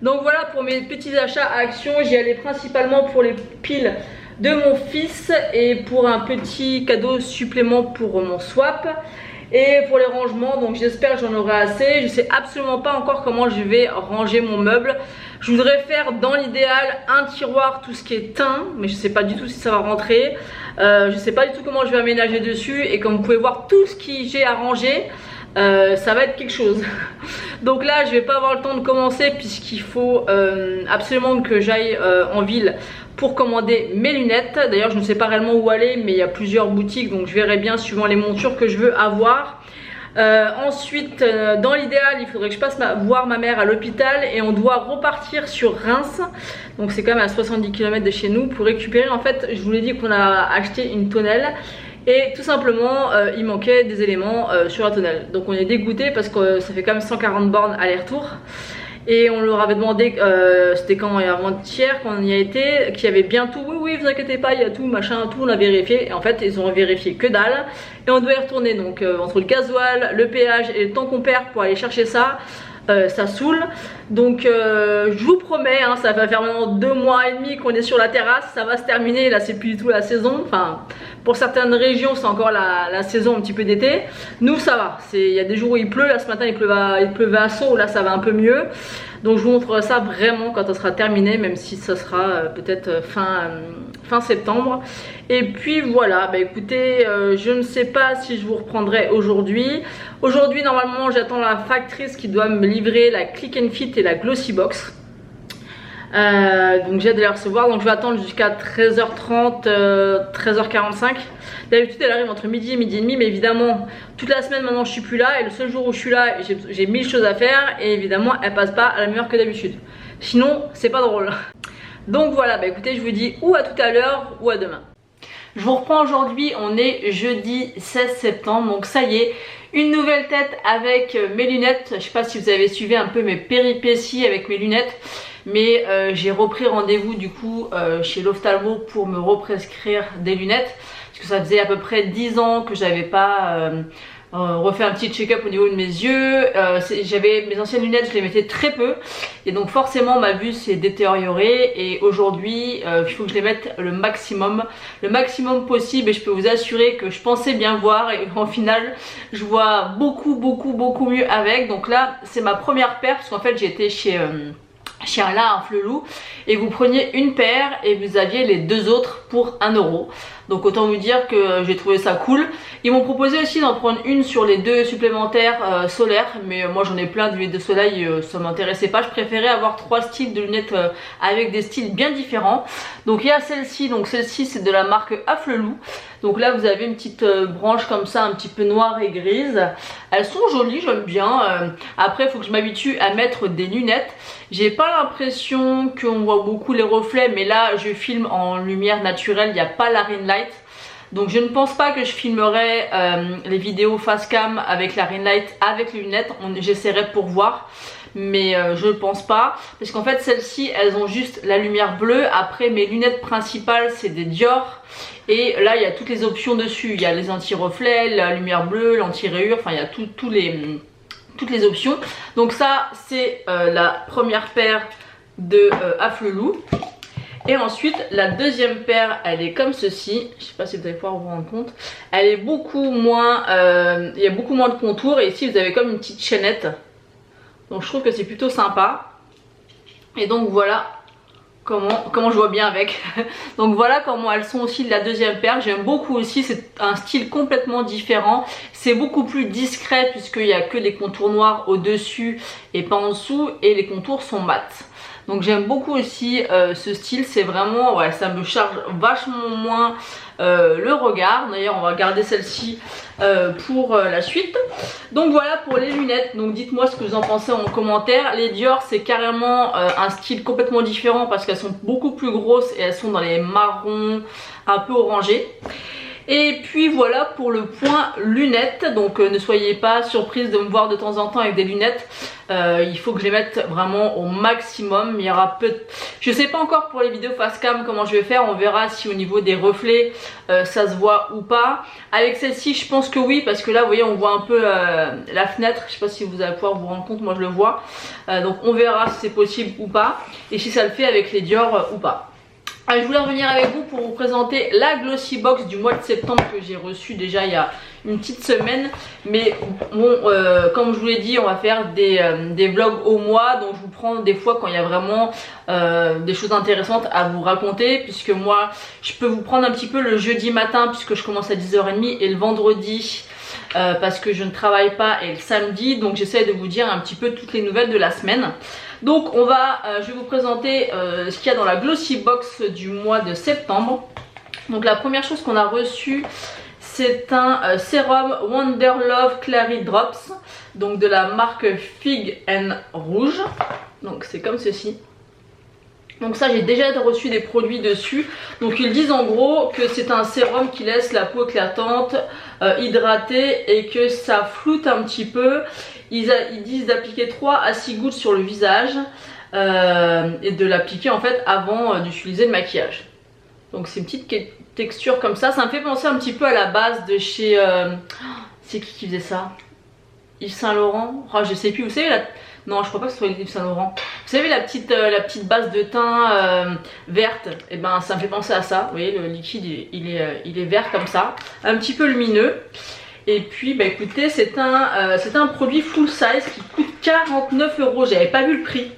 Donc voilà pour mes petits achats à Action. J'y allais principalement pour les piles de mon fils et pour un petit cadeau supplément pour mon swap. Et pour les rangements, donc j'espère que j'en aurai assez. Je sais absolument pas encore comment je vais ranger mon meuble. Je voudrais faire dans l'idéal un tiroir, tout ce qui est teint, mais je sais pas du tout si ça va rentrer. Je sais pas du tout comment je vais aménager dessus. Et comme vous pouvez voir, tout ce que j'ai à ranger, ça va être quelque chose. Donc là je vais pas avoir le temps de commencer puisqu'il faut absolument que j'aille en ville pour commander mes lunettes. D'ailleurs je ne sais pas réellement où aller, mais il y a plusieurs boutiques, donc je verrai bien suivant les montures que je veux avoir. Ensuite dans l'idéal il faudrait que je passe voir ma mère à l'hôpital et on doit repartir sur Reims. Donc c'est quand même à 70 km de chez nous pour récupérer, en fait je vous l'ai dit qu'on a acheté une tonnelle Et tout simplement il manquait des éléments sur la tonnelle. Donc on est dégoûté parce que ça fait quand même 140 bornes aller-retour. Et on leur avait demandé, c'était quand avant-hier quand on y a été, qu'il y avait bien tout. Oui oui, vous inquiétez pas, il y a tout, machin, tout, on a vérifié. Et en fait ils ont vérifié que dalle. Et on doit y retourner, donc entre le gasoil, le péage et le temps qu'on perd pour aller chercher ça, ça saoule. Donc je vous promets, hein, ça va faire maintenant 2 mois et demi qu'on est sur la terrasse. Ça va se terminer, là c'est plus du tout la saison. Enfin, pour certaines régions c'est encore la saison un petit peu d'été. Nous ça va, il y a des jours où il pleut. Là ce matin il pleuvait à Sceaux, là ça va un peu mieux. Donc je vous montre ça vraiment quand ça sera terminé, même si ça sera peut-être fin septembre. Et puis voilà, bah écoutez, je ne sais pas si je vous reprendrai aujourd'hui. Aujourd'hui normalement j'attends la factrice qui doit me livrer la Click and Fit et la Glossy Box. Donc j'ai hâte de les recevoir, donc je vais attendre jusqu'à 13h30, 13h45. D'habitude elle arrive entre midi et midi et demi, mais évidemment toute la semaine maintenant je suis plus là, et le seul jour où je suis là j'ai 1000 choses à faire, et évidemment elle passe pas à la même heure que d'habitude, sinon c'est pas drôle. Donc voilà, bah écoutez, je vous dis ou à tout à l'heure ou à demain. Je vous reprends aujourd'hui, on est jeudi 16 septembre, donc ça y est, une nouvelle tête avec mes lunettes. Je sais pas si vous avez suivi un peu mes péripéties avec mes lunettes, mais j'ai repris rendez-vous du coup chez l'ophtalmo pour me represcrire des lunettes, parce que ça faisait à peu près 10 ans que j'avais pas refait un petit check-up au niveau de mes yeux. J'avais mes anciennes lunettes, je les mettais très peu, et donc forcément ma vue s'est détériorée, et aujourd'hui il faut que je les mette le maximum possible, et je peux vous assurer que je pensais bien voir, et en final je vois beaucoup mieux avec. Donc là c'est ma première paire, parce qu'en fait j'ai été chez un Flelou, et vous preniez une paire et vous aviez les 2 autres pour 1 €. Donc autant vous dire que j'ai trouvé ça cool. Ils m'ont proposé aussi d'en prendre une sur les 2 supplémentaires solaires, mais moi j'en ai plein de lunettes de soleil, ça m'intéressait pas. Je préférais avoir 3 styles de lunettes avec des styles bien différents. Donc il y a celle-ci, donc celle-ci c'est de la marque Flelou. Donc là vous avez une petite branche comme ça, un petit peu noire et grise. Elles sont jolies, j'aime bien. Après il faut que je m'habitue à mettre des lunettes. J'ai pas l'impression qu'on voit beaucoup les reflets, mais là je filme en lumière naturelle, il n'y a pas la ring light. Donc je ne pense pas que je filmerai les vidéos face cam avec la ring light avec les lunettes. J'essaierai pour voir, mais je ne pense pas, parce qu'en fait celles-ci elles ont juste la lumière bleue. Après mes lunettes principales c'est des Dior, et là il y a toutes les options dessus. Il y a les anti-reflets, la lumière bleue, l'anti-rayure, enfin il y a toutes les options. Donc ça c'est la première paire de Flelou. Et ensuite la deuxième paire elle est comme ceci. Je sais pas si vous allez pouvoir vous rendre compte. Elle est beaucoup moins, il y a beaucoup moins de contours, et ici vous avez comme une petite chaînette. Donc je trouve que c'est plutôt sympa. Et donc voilà comment je vois bien avec. Donc voilà comment elles sont aussi de la deuxième paire. J'aime beaucoup aussi, c'est un style complètement différent. C'est beaucoup plus discret puisqu'il n'y a que des contours noirs au dessus et pas en dessous, et les contours sont mat. Donc j'aime beaucoup aussi ce style, c'est vraiment, ouais, ça me charge vachement moins le regard. D'ailleurs on va garder celle-ci pour la suite. Donc voilà pour les lunettes. Donc dites-moi ce que vous en pensez en commentaire. Les Dior c'est carrément un style complètement différent, parce qu'elles sont beaucoup plus grosses et elles sont dans les marrons un peu orangés. Et puis voilà pour le point lunettes. Donc ne soyez pas surprise de me voir de temps en temps avec des lunettes. Il faut que je les mette vraiment au maximum. Il y aura je sais pas encore pour les vidéos face cam comment je vais faire. On verra si au niveau des reflets ça se voit ou pas. Avec celle-ci je pense que oui, parce que là vous voyez on voit un peu la fenêtre. Je sais pas si vous allez pouvoir vous rendre compte, moi je le vois. Donc on verra si c'est possible ou pas, et si ça le fait avec les Dior ou pas. Je voulais revenir avec vous pour vous présenter la Glossy Box du mois de septembre, que j'ai reçue déjà il y a une petite semaine. Mais bon, comme je vous l'ai dit, on va faire des vlogs au mois. Donc je vous prends des fois quand il y a vraiment des choses intéressantes à vous raconter. Puisque moi, je peux vous prendre un petit peu le jeudi matin, puisque je commence à 10h30, et le vendredi parce que je ne travaille pas, et le samedi. Donc j'essaie de vous dire un petit peu toutes les nouvelles de la semaine. Donc je vais vous présenter ce qu'il y a dans la Glossy Box du mois de septembre. Donc la première chose qu'on a reçue, c'est un sérum Wonder Love Clary Drops, donc de la marque Fig and Rouge. Donc c'est comme ceci. Donc ça, j'ai déjà reçu des produits dessus. Donc ils disent en gros que c'est un sérum qui laisse la peau éclatante, hydratée et que ça floute un petit peu. Ils disent d'appliquer 3 à 6 gouttes sur le visage et de l'appliquer en fait avant d'utiliser le maquillage. Donc c'est une petite texture comme ça. Ça me fait penser un petit peu à la base de chez... c'est qui faisait ça? Yves Saint Laurent? Oh, je sais plus, vous savez la... Non, je crois pas que ce soit Yves Saint Laurent. Vous savez la petite base de teint verte? Et ben ça me fait penser à ça. Vous voyez, le liquide il est vert comme ça, un petit peu lumineux. Et puis bah écoutez, c'est un produit full size qui coûte 49 €. J'avais pas vu le prix.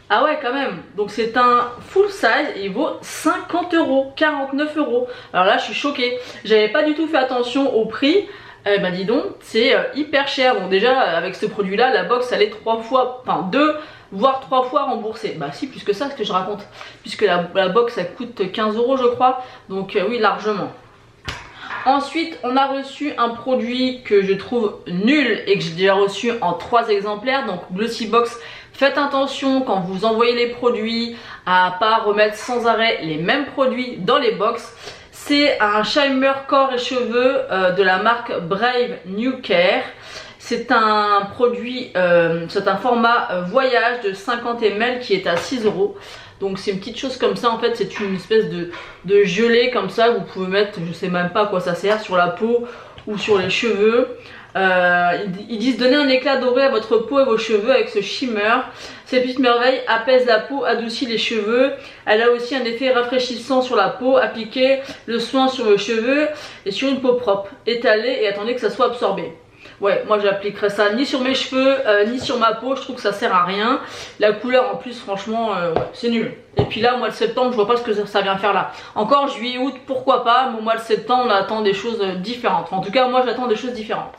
Ah ouais, quand même. Donc c'est un full size et il vaut 50 €, 49 €. Alors là je suis choquée. J'avais pas du tout fait attention au prix. Eh ben dis donc, c'est hyper cher. Bon déjà avec ce produit là, la box elle est 3 fois, enfin 2 voire 3 fois remboursée. Bah si, plus que ça, ce que je raconte. Puisque la box ça coûte 15 € je crois. Donc oui, largement. Ensuite on a reçu un produit que je trouve nul et que j'ai déjà reçu en 3 exemplaires. Donc Glossybox, faites attention quand vous envoyez les produits à pas remettre sans arrêt les mêmes produits dans les box. C'est un Shimmer corps et cheveux de la marque Brave New Care. C'est un produit, c'est un format voyage de 50 ml qui est à 6 €. Donc c'est une petite chose comme ça en fait, c'est une espèce de gelée comme ça que vous pouvez mettre, je sais même pas à quoi ça sert, sur la peau ou sur les cheveux. Ils disent donner un éclat doré à votre peau et vos cheveux avec ce shimmer. Cette petite merveille apaise la peau, adoucit les cheveux. Elle a aussi un effet rafraîchissant sur la peau. Appliquez le soin sur vos cheveux et sur une peau propre. Étalez et attendez que ça soit absorbé. Ouais, moi j'appliquerai ça ni sur mes cheveux ni sur ma peau. Je trouve que ça sert à rien. La couleur en plus franchement ouais, c'est nul. Et puis là au mois de septembre je vois pas ce que ça vient faire là. Encore juillet août pourquoi pas, mais au mois de septembre on attend des choses différentes. En tout cas moi j'attends des choses différentes.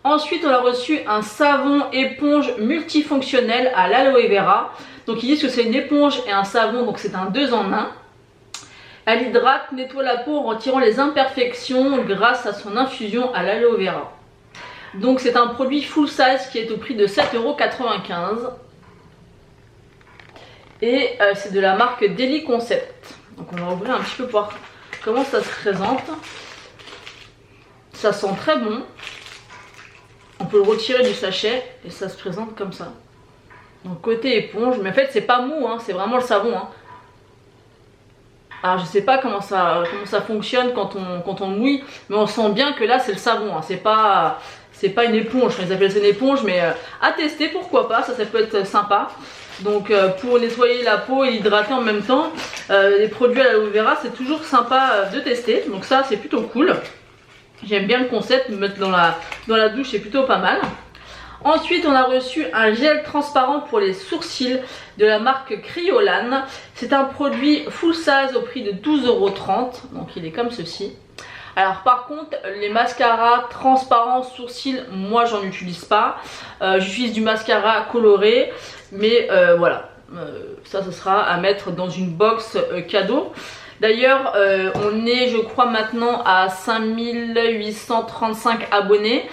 Ensuite on a reçu un savon éponge multifonctionnel à l'aloe vera. Donc ils disent que c'est une éponge et un savon, donc c'est un 2 en 1. Elle hydrate, nettoie la peau en retirant les imperfections grâce à son infusion à l'aloe vera. Donc c'est un produit full size qui est au prix de 7,95 €. Et c'est de la marque Daily Concept. Donc on va ouvrir un petit peu pour voir comment ça se présente. Ça sent très bon. On peut le retirer du sachet et ça se présente comme ça. Donc côté éponge, mais en fait c'est pas mou, hein, c'est vraiment le savon. Hein. Alors je sais pas comment ça fonctionne quand on mouille, mais on sent bien que là c'est le savon. Hein. C'est pas une éponge, ils appellent ça une éponge, mais à tester pourquoi pas, ça peut être sympa. Donc pour nettoyer la peau et l'hydrater en même temps, les produits à l'aloe vera c'est toujours sympa de tester. Donc ça c'est plutôt cool. J'aime bien le concept, me mettre dans la douche c'est plutôt pas mal. Ensuite on a reçu un gel transparent pour les sourcils de la marque Kryolan. C'est un produit full size au prix de 12,30 €. Donc il est comme ceci. Alors par contre les mascaras transparents sourcils, moi j'en utilise pas. J'utilise du mascara coloré. Mais voilà, ça ce sera à mettre dans une box cadeau. D'ailleurs on est je crois maintenant à 5835 abonnés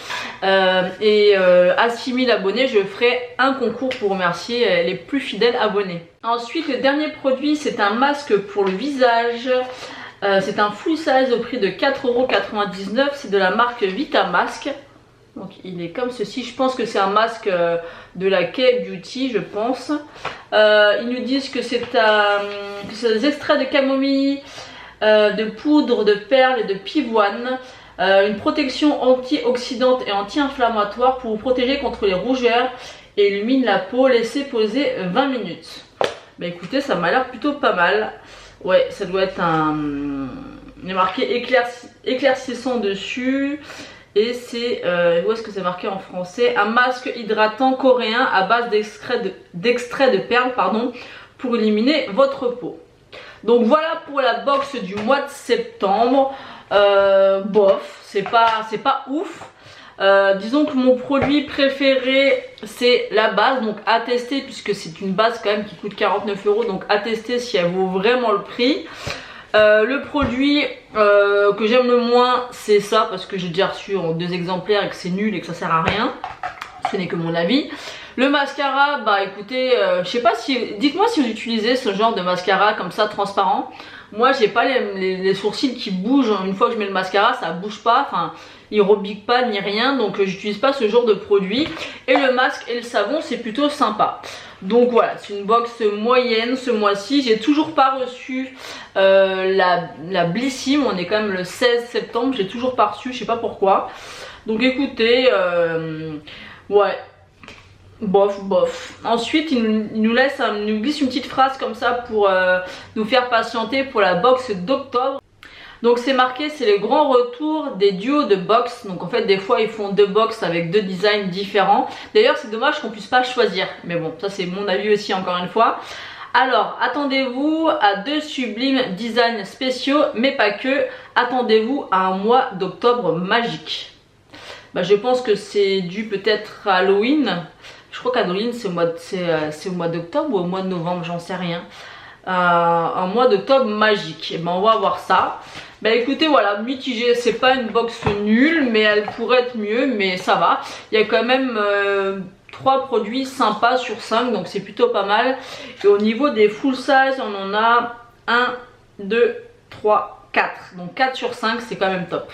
et à 6000 abonnés je ferai un concours pour remercier les plus fidèles abonnés. Ensuite le dernier produit c'est un masque pour le visage. C'est un full size au prix de 4,99 €. C'est de la marque Vitamask. Donc il est comme ceci, je pense que c'est un masque de la K-Beauty je pense. Ils nous disent que c'est des extraits de camomille, de poudre, de perles et de pivoine. Une protection antioxydante et anti-inflammatoire pour vous protéger contre les rougeurs et illumine la peau. Laissez poser 20 minutes. Bah écoutez ça m'a l'air plutôt pas mal. Ouais ça doit être il est marqué éclaircissant dessus. Et c'est, où est-ce que c'est marqué en français? Un masque hydratant coréen à base d'extrait de perles pardon, pour éliminer votre peau. Donc voilà pour la box du mois de septembre. Bof, c'est pas ouf. Disons que mon produit préféré c'est la base, donc à tester puisque c'est une base quand même qui coûte 49 €. Donc à tester si elle vaut vraiment le prix. Le produit que j'aime le moins c'est ça parce que j'ai déjà reçu en 2 exemplaires et que c'est nul et que ça sert à rien. Ce n'est que mon avis. Le mascara, bah écoutez, je sais pas si, dites-moi si vous utilisez ce genre de mascara comme ça transparent. Moi j'ai pas les sourcils qui bougent, une fois que je mets le mascara ça bouge pas, enfin il rebique pas ni rien, donc j'utilise pas ce genre de produit. Et le masque et le savon c'est plutôt sympa. Donc voilà, c'est une box moyenne ce mois-ci. J'ai toujours pas reçu la Blissim, on est quand même le 16 septembre, j'ai toujours pas reçu, je sais pas pourquoi. Donc écoutez, ouais. Bof, bof. Ensuite, il nous glisse une petite phrase comme ça pour nous faire patienter pour la box d'octobre. Donc c'est marqué, c'est le grand retour des duos de box. Donc en fait des fois ils font deux box avec deux designs différents. D'ailleurs c'est dommage qu'on puisse pas choisir. Mais bon, ça c'est mon avis aussi encore une fois. Alors attendez-vous à deux sublimes designs spéciaux, mais pas que. Attendez-vous à un mois d'octobre magique. Bah, je pense que c'est dû peut-être à Halloween. Je crois qu'Halloween c'est au mois d'octobre ou au mois de novembre, j'en sais rien. Un mois d'octobre magique. Et ben on va voir ça. Bah écoutez voilà, mitigé, c'est pas une box nulle, mais elle pourrait être mieux, mais ça va. Il y a quand même 3 produits sympas sur 5, donc c'est plutôt pas mal. Et au niveau des full size, on en a 1, 2, 3, 4. Donc 4 sur 5, c'est quand même top.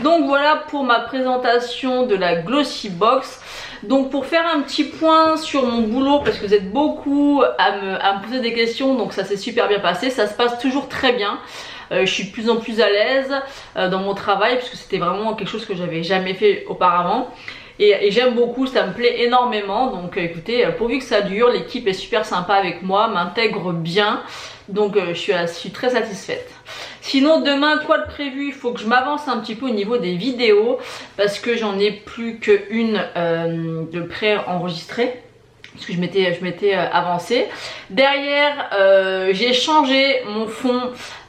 Donc voilà pour ma présentation de la Glossy Box. Donc pour faire un petit point sur mon boulot, parce que vous êtes beaucoup à me poser des questions, donc ça s'est super bien passé, ça se passe toujours très bien. Je suis de plus en plus à l'aise dans mon travail, puisque c'était vraiment quelque chose que j'avais jamais fait auparavant. Et j'aime beaucoup, ça me plaît énormément. Donc écoutez, pourvu que ça dure, l'équipe est super sympa avec moi, m'intègre bien. Donc je suis très satisfaite. Sinon demain, quoi de prévu? Il faut que je m'avance un petit peu au niveau des vidéos, parce que j'en ai plus qu'une de pré-enregistrée, parce que je m'étais avancée. Derrière, j'ai changé mon fond.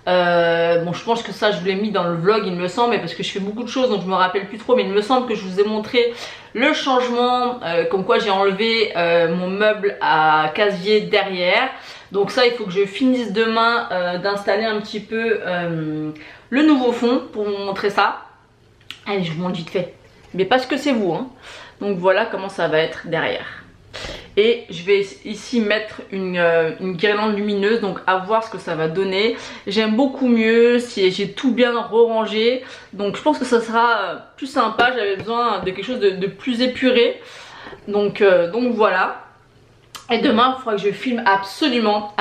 Bon, je pense que ça je vous l'ai mis dans le vlog il me semble, mais parce que je fais beaucoup de choses donc je me rappelle plus trop, mais il me semble que je vous ai montré le changement, comme quoi j'ai enlevé mon meuble à casier derrière. Donc ça il faut que je finisse demain d'installer un petit peu le nouveau fond pour vous montrer ça. Allez, je vous montre vite fait, mais parce que c'est vous hein. Donc voilà comment ça va être derrière. Et je vais ici mettre une guirlande lumineuse, donc à voir ce que ça va donner. J'aime beaucoup mieux si j'ai tout bien rangé, donc je pense que ça sera plus sympa. J'avais besoin de quelque chose de plus épuré, donc voilà. Et demain il faudra que je filme absolument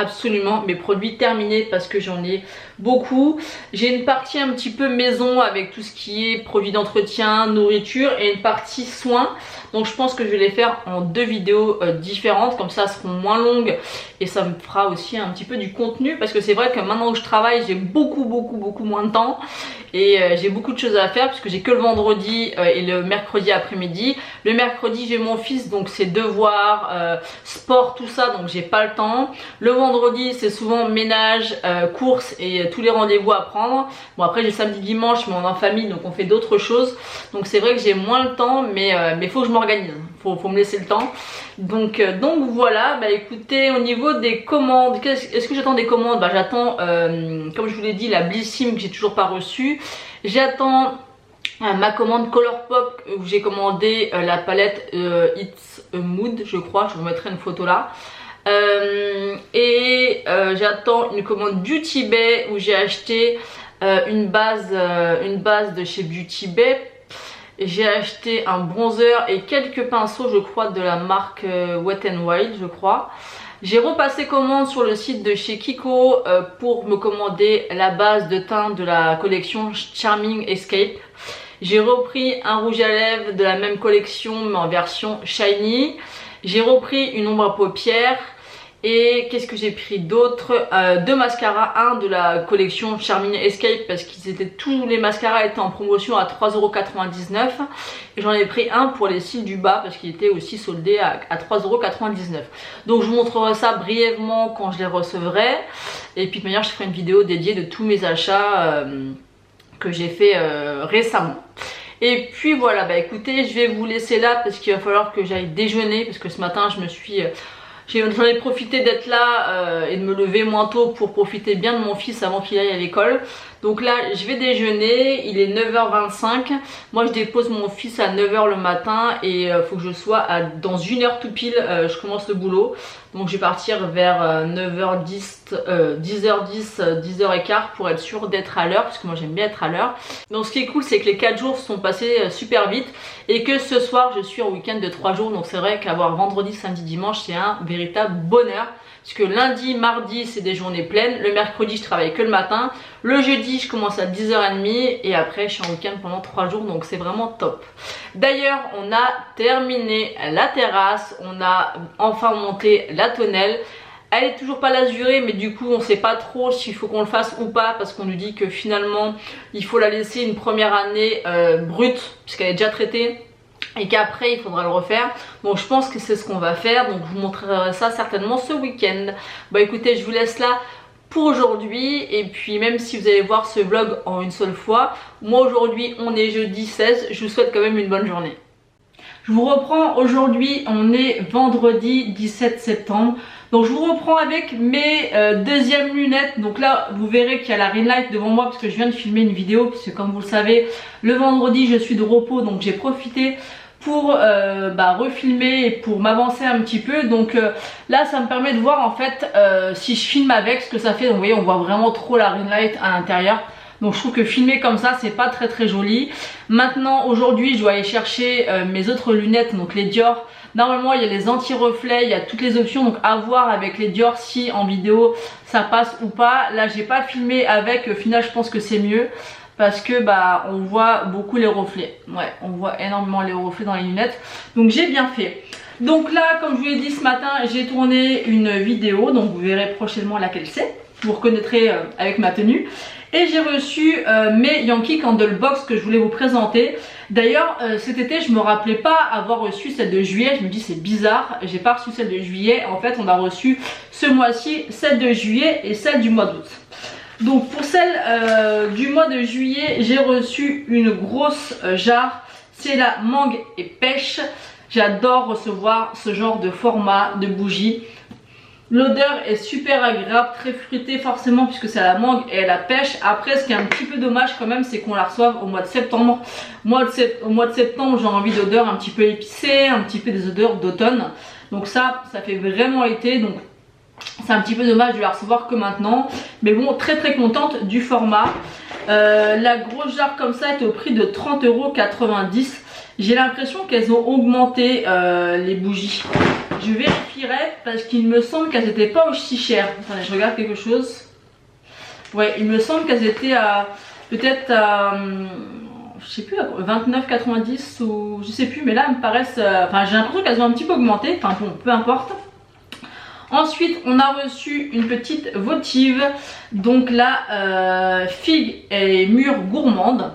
mes produits terminés, parce que j'en ai beaucoup. J'ai une partie un petit peu maison avec tout ce qui est produits d'entretien, nourriture, et une partie soins. Donc je pense que je vais les faire en 2 vidéos différentes, comme ça elles seront moins longues et ça me fera aussi un petit peu du contenu, parce que c'est vrai que maintenant que je travaille j'ai beaucoup moins de temps et j'ai beaucoup de choses à faire, puisque j'ai que le vendredi et le mercredi après-midi. Le mercredi j'ai mon fils, donc c'est devoirs, sport, tout ça, donc j'ai pas le temps. Le vendredi c'est souvent ménage, courses et tous les rendez-vous à prendre. Bon après j'ai samedi dimanche mais on est en famille, donc on fait d'autres choses, donc c'est vrai que j'ai moins le temps, mais faut que je m'organise, faut me laisser le temps. Donc voilà, bah écoutez, au niveau des commandes, est-ce que j'attends des commandes? Bah j'attends, comme je vous l'ai dit, la Blissim que j'ai toujours pas reçue. J'attends ma commande Colourpop où j'ai commandé la palette It's a Mood, je crois, je vous mettrai une photo là. J'attends une commande Beauty Bay où j'ai acheté une base de chez Beauty Bay. J'ai acheté un bronzer et quelques pinceaux, je crois, de la marque Wet n Wild, je crois. J'ai repassé commande sur le site de chez Kiko pour me commander la base de teint de la collection Charming Escape. J'ai repris un rouge à lèvres de la même collection mais en version shiny. J'ai repris une ombre à paupières. Et qu'est-ce que j'ai pris d'autre? 2 mascaras, un de la collection Charming Escape, parce que tous les mascaras étaient en promotion à 3,99 €. Et j'en ai pris un pour les cils du bas parce qu'il était aussi soldé à 3,99 €. Donc je vous montrerai ça brièvement quand je les recevrai. Et puis de manière je ferai une vidéo dédiée de tous mes achats que j'ai fait récemment. Et puis voilà, bah écoutez, je vais vous laisser là parce qu'il va falloir que j'aille déjeuner, parce que ce matin je me suis... J'en ai profité d'être là et de me lever moins tôt pour profiter bien de mon fils avant qu'il aille à l'école. Donc là je vais déjeuner, il est 9h25. Moi je dépose mon fils à 9h le matin et faut que je sois dans 1 heure tout pile, je commence le boulot. Donc je vais partir vers 9h10, 10h10, 10h15 pour être sûr d'être à l'heure, parce que moi j'aime bien être à l'heure. Donc ce qui est cool, c'est que les 4 jours sont passés super vite et que ce soir je suis en week-end de 3 jours. Donc c'est vrai qu'avoir vendredi, samedi, dimanche, c'est un véritable bonheur. Parce que lundi, mardi, c'est des journées pleines. Le mercredi, je travaille que le matin. Le jeudi, je commence à 10h30 et après, je suis en week-end pendant 3 jours. Donc c'est vraiment top. D'ailleurs, on a terminé la terrasse. On a enfin monté la tonnelle. Elle est toujours pas lasurée, mais du coup on sait pas trop s'il faut qu'on le fasse ou pas, parce qu'on nous dit que finalement il faut la laisser une première année brute puisqu'elle est déjà traitée et qu'après il faudra le refaire. Donc je pense que c'est ce qu'on va faire, donc je vous montrerai ça certainement ce week-end. Bah écoutez, je vous laisse là pour aujourd'hui, et puis même si vous allez voir ce vlog en une seule fois, moi aujourd'hui on est jeudi 16, je vous souhaite quand même une bonne journée. Je vous reprends aujourd'hui, on est vendredi 17 septembre. Donc je vous reprends avec mes deuxièmes lunettes. Donc là vous verrez qu'il y a la ring light devant moi parce que je viens de filmer une vidéo, puisque comme vous le savez, le vendredi je suis de repos, donc j'ai profité pour refilmer et pour m'avancer un petit peu. Donc là ça me permet de voir en fait si je filme avec ce que ça fait. Donc vous voyez, on voit vraiment trop la ring light à l'intérieur. Donc je trouve que filmer comme ça c'est pas très joli. Maintenant aujourd'hui je dois aller chercher mes autres lunettes, donc les Dior. Normalement il y a les anti-reflets, il y a toutes les options, donc à voir avec les Dior si en vidéo ça passe ou pas. Là j'ai pas filmé avec, au final je pense que c'est mieux parce que on voit beaucoup les reflets. Ouais, on voit énormément les reflets dans les lunettes, donc j'ai bien fait. Donc là comme je vous l'ai dit ce matin, j'ai tourné une vidéo, donc vous verrez prochainement laquelle c'est, vous reconnaîtrez avec ma tenue. Et j'ai reçu mes Yankee Candle Box que je voulais vous présenter. D'ailleurs cet été je me rappelais pas avoir reçu celle de juillet. Je me dis c'est bizarre, j'ai pas reçu celle de juillet. En fait on a reçu ce mois-ci celle de juillet et celle du mois d'août. Donc pour celle du mois de juillet, j'ai reçu une grosse jarre. C'est la mangue et pêche. J'adore recevoir ce genre de format de bougie. L'odeur est super agréable, très fruitée forcément puisque c'est la mangue et la pêche. Après ce qui est un petit peu dommage quand même, c'est qu'on la reçoive au mois de septembre. Au mois de septembre j'ai envie d'odeurs un petit peu épicées, un petit peu des odeurs d'automne. Donc ça fait vraiment été, donc c'est un petit peu dommage de la recevoir que maintenant. Mais bon, très contente du format. La grosse jarre comme ça est au prix de 30,90 €. J'ai l'impression qu'elles ont augmenté les bougies. Je vérifierai parce qu'il me semble qu'elles n'étaient pas aussi chères. Attendez, je regarde quelque chose. Ouais, il me semble qu'elles étaient à peut-être à je sais plus, 29,90 ou je sais plus, mais là elles me paraissent enfin j'ai l'impression qu'elles ont un petit peu augmenté. Enfin bon, peu importe. Ensuite on a reçu une petite votive. Donc là figue et mûre gourmande.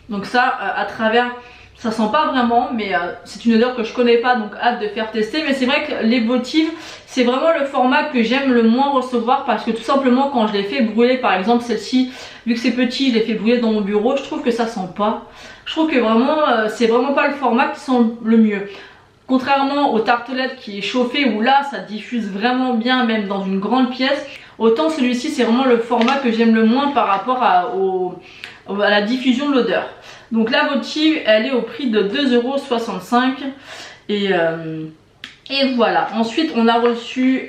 Donc ça à travers, ça sent pas vraiment, mais c'est une odeur que je connais pas, donc hâte de faire tester. Mais c'est vrai que les votives, c'est vraiment le format que j'aime le moins recevoir, parce que tout simplement quand je les fais brûler, par exemple celle-ci, vu que c'est petit, je les fais brûler dans mon bureau, je trouve que ça sent pas. Je trouve que vraiment c'est vraiment pas le format qui sent le mieux. Contrairement aux tartelettes qui est chauffé, où là ça diffuse vraiment bien, même dans une grande pièce, autant celui-ci c'est vraiment le format que j'aime le moins par rapport à la diffusion de l'odeur. Donc la votive elle est au prix de 2,65 €. Et voilà. Ensuite on a reçu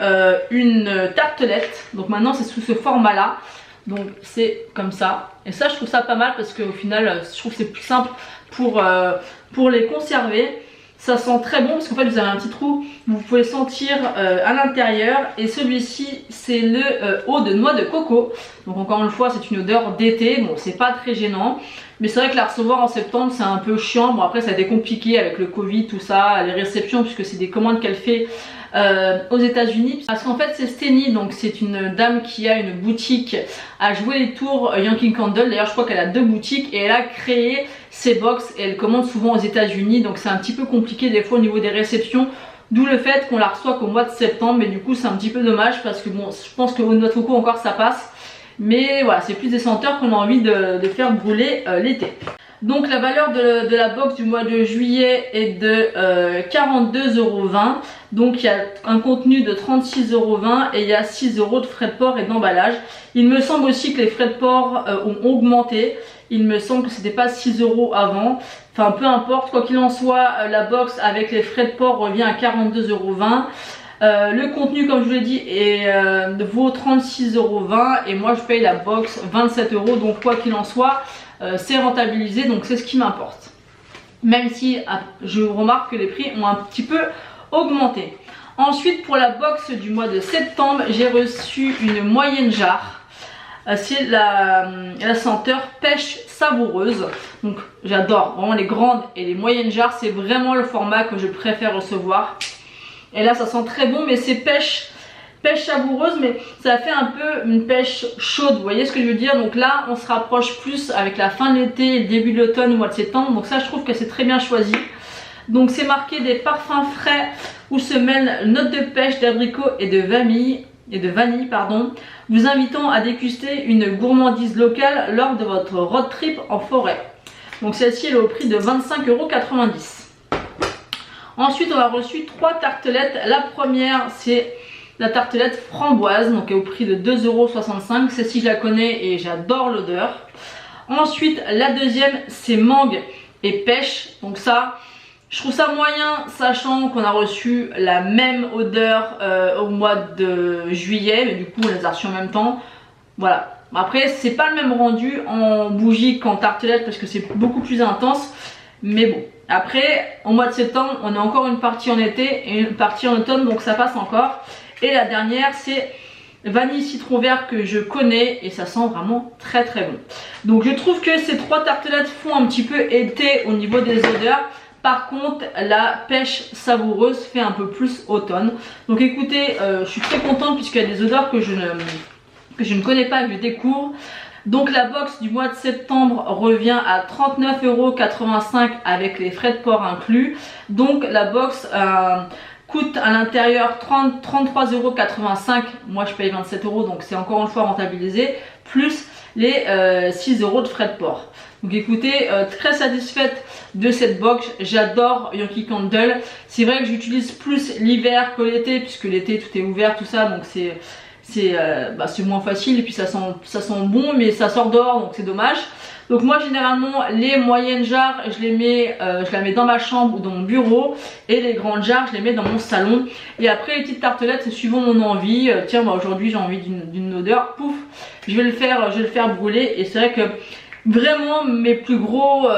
une tartelette. Donc maintenant c'est sous ce format là. Donc c'est comme ça. Et ça je trouve ça pas mal parce qu'au final je trouve que c'est plus simple pour les conserver. Ça sent très bon parce qu'en fait vous avez un petit trou, vous pouvez sentir à l'intérieur. Et celui-ci c'est le eau de noix de coco. Donc encore une fois c'est une odeur d'été, bon c'est pas très gênant. Mais c'est vrai que la recevoir en septembre c'est un peu chiant. Bon après ça a été compliqué avec le Covid, tout ça, les réceptions, puisque c'est des commandes qu'elle fait aux États-Unis. Parce qu'en fait c'est Steny, donc c'est une dame qui a une boutique à Jouer les Tours Yankee Candle. D'ailleurs je crois qu'elle a 2 boutiques et elle a créé ses box et elle commande souvent aux États-Unis. Donc c'est un petit peu compliqué des fois au niveau des réceptions. D'où le fait qu'on la reçoit qu'au mois de septembre. Mais du coup c'est un petit peu dommage parce que bon, je pense que au noix de coco encore ça passe. Mais voilà, c'est plus des senteurs qu'on a envie de faire brûler l'été. Donc la valeur de la box du mois de juillet est de 42,20 €. Donc il y a un contenu de 36,20 € et il y a 6 € de frais de port et d'emballage. Il me semble aussi que les frais de port ont augmenté. Il me semble que c'était pas 6 € avant. Enfin peu importe, quoi qu'il en soit, la box avec les frais de port revient à 42,20 €. Le contenu, comme je vous l'ai dit, vaut 36,20 € et moi je paye la box 27 €. Donc quoi qu'il en soit, c'est rentabilisé, donc c'est ce qui m'importe. Même si je remarque que les prix ont un petit peu augmenté. Ensuite, pour la box du mois de septembre, j'ai reçu une moyenne jarre. C'est la senteur pêche savoureuse. Donc j'adore vraiment les grandes et les moyennes jarres, c'est vraiment le format que je préfère recevoir. Et là ça sent très bon, mais c'est pêche savoureuse, mais ça fait un peu une pêche chaude, vous voyez ce que je veux dire. Donc là on se rapproche plus avec la fin de l'été et le début de l'automne au mois de septembre. Donc ça je trouve que c'est très bien choisi. Donc c'est marqué des parfums frais où se mêlent notes de pêche, d'abricot et de vanille, vous invitant à déguster une gourmandise locale lors de votre road trip en forêt. Donc celle-ci elle est au prix de 25,90 €. Ensuite on a reçu 3 tartelettes. La première c'est la tartelette framboise, donc elle est au prix de 2,65 €. Celle-ci je la connais et j'adore l'odeur. Ensuite la deuxième c'est mangue et pêche. Donc ça je trouve ça moyen, sachant qu'on a reçu la même odeur au mois de juillet, mais du coup on les a reçus en même temps. Voilà. Après c'est pas le même rendu en bougie qu'en tartelette parce que c'est beaucoup plus intense. Mais bon, après au mois de septembre on a encore une partie en été et une partie en automne, donc ça passe encore. Et la dernière c'est vanille citron vert que je connais et ça sent vraiment très très bon. Donc je trouve que ces 3 tartelettes font un petit peu été au niveau des odeurs. Par contre la pêche savoureuse fait un peu plus automne. Donc écoutez, je suis très contente puisqu'il y a des odeurs que je ne connais pas, que je découvre. Donc la box du mois de septembre revient à 39,85 € avec les frais de port inclus. Donc la box coûte à l'intérieur 33,85 €. Moi je paye 27 €, donc c'est encore une fois rentabilisé. Plus les 6 € de frais de port. Donc écoutez, très satisfaite de cette box. J'adore Yankee Candle. C'est vrai que j'utilise plus l'hiver que l'été, puisque l'été tout est ouvert, tout ça, donc c'est moins facile et puis ça sent bon, mais ça sort dehors, donc c'est dommage. Donc moi généralement les moyennes jarres je la mets dans ma chambre ou dans mon bureau, et les grandes jarres je les mets dans mon salon. Et après les petites tartelettes c'est suivant mon envie. Tiens moi aujourd'hui j'ai envie d'une odeur, pouf, je vais le faire brûler. Et c'est vrai que vraiment mes plus gros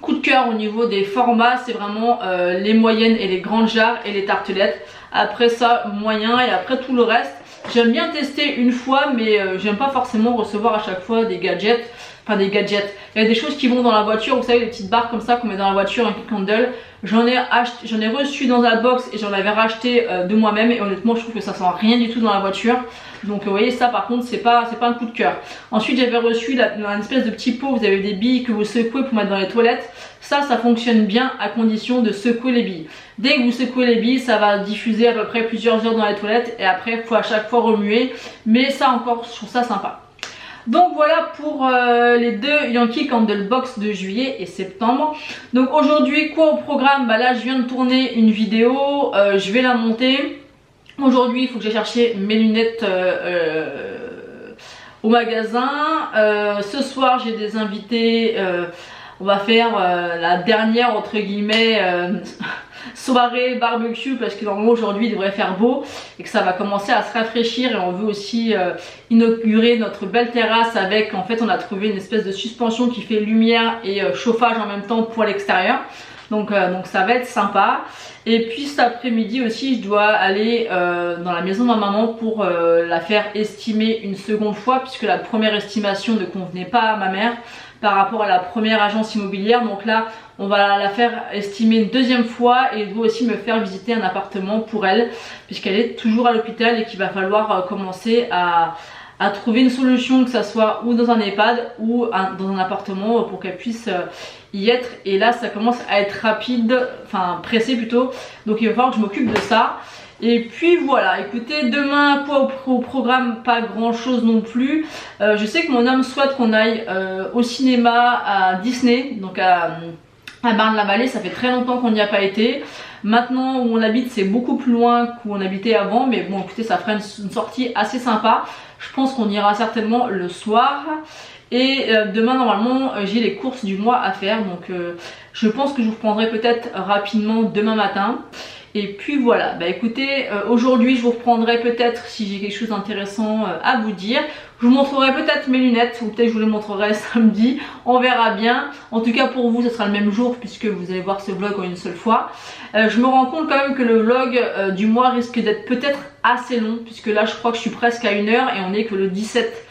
coup de cœur au niveau des formats c'est vraiment les moyennes et les grandes jarres et les tartelettes. Après ça moyen, et après tout le reste j'aime bien tester une fois, mais j'aime pas forcément recevoir à chaque fois des gadgets. Enfin des gadgets, il y a des choses qui vont dans la voiture, vous savez les petites barres comme ça qu'on met dans la voiture, un candle. J'en ai reçu dans la box et j'en avais racheté de moi-même, et honnêtement je trouve que ça sent rien du tout dans la voiture. Donc vous voyez ça par contre c'est pas un coup de cœur. Ensuite j'avais reçu une espèce de petit pot, vous avez des billes que vous secouez pour mettre dans les toilettes. Ça fonctionne bien à condition de secouer les billes. Dès que vous secouez les billes ça va diffuser à peu près plusieurs heures dans les toilettes, et après il faut à chaque fois remuer. Mais ça encore je trouve ça sympa. Donc voilà pour les 2 Yankee Candle Box de juillet et septembre. Donc aujourd'hui quoi au programme, bah là je viens de tourner une vidéo, je vais la monter. Aujourd'hui il faut que j'aille chercher mes lunettes au magasin. Ce soir j'ai des invités, on va faire la dernière entre guillemets soirée barbecue, parce que normalement aujourd'hui il devrait faire beau et que ça va commencer à se rafraîchir, et on veut aussi inaugurer notre belle terrasse avec, en fait on a trouvé une espèce de suspension qui fait lumière et chauffage en même temps pour l'extérieur. Donc ça va être sympa. Et puis cet après-midi aussi je dois aller dans la maison de ma maman pour la faire estimer une seconde fois, puisque la première estimation ne convenait pas à ma mère par rapport à la première agence immobilière. Donc là on va la faire estimer une deuxième fois, et il doit aussi me faire visiter un appartement pour elle, puisqu'elle est toujours à l'hôpital et qu'il va falloir commencer à trouver une solution, que ça soit ou dans un EHPAD ou dans un appartement, pour qu'elle puisse y être. Et là ça commence à être rapide, enfin pressé plutôt, donc il va falloir que je m'occupe de ça. Et puis voilà, écoutez, demain au programme pas grand chose non plus. Je sais que mon homme souhaite qu'on aille au cinéma à Disney, donc à Marne-la-Vallée. Ça fait très longtemps qu'on n'y a pas été. Maintenant où on habite, c'est beaucoup plus loin qu'où on habitait avant, mais bon écoutez, ça fera une sortie assez sympa. Je pense qu'on ira certainement le soir. Et demain normalement j'ai les courses du mois à faire, donc je pense que je vous reprendrai peut-être rapidement demain matin. Et puis voilà, bah écoutez, aujourd'hui je vous reprendrai peut-être si j'ai quelque chose d'intéressant à vous dire. Je vous montrerai peut-être mes lunettes, ou peut-être je vous les montrerai samedi, on verra bien. En tout cas pour vous ce sera le même jour puisque vous allez voir ce vlog en une seule fois. Je me rends compte quand même que le vlog du mois risque d'être peut-être assez long, puisque là je crois que je suis presque à 1 heure et on est que le 17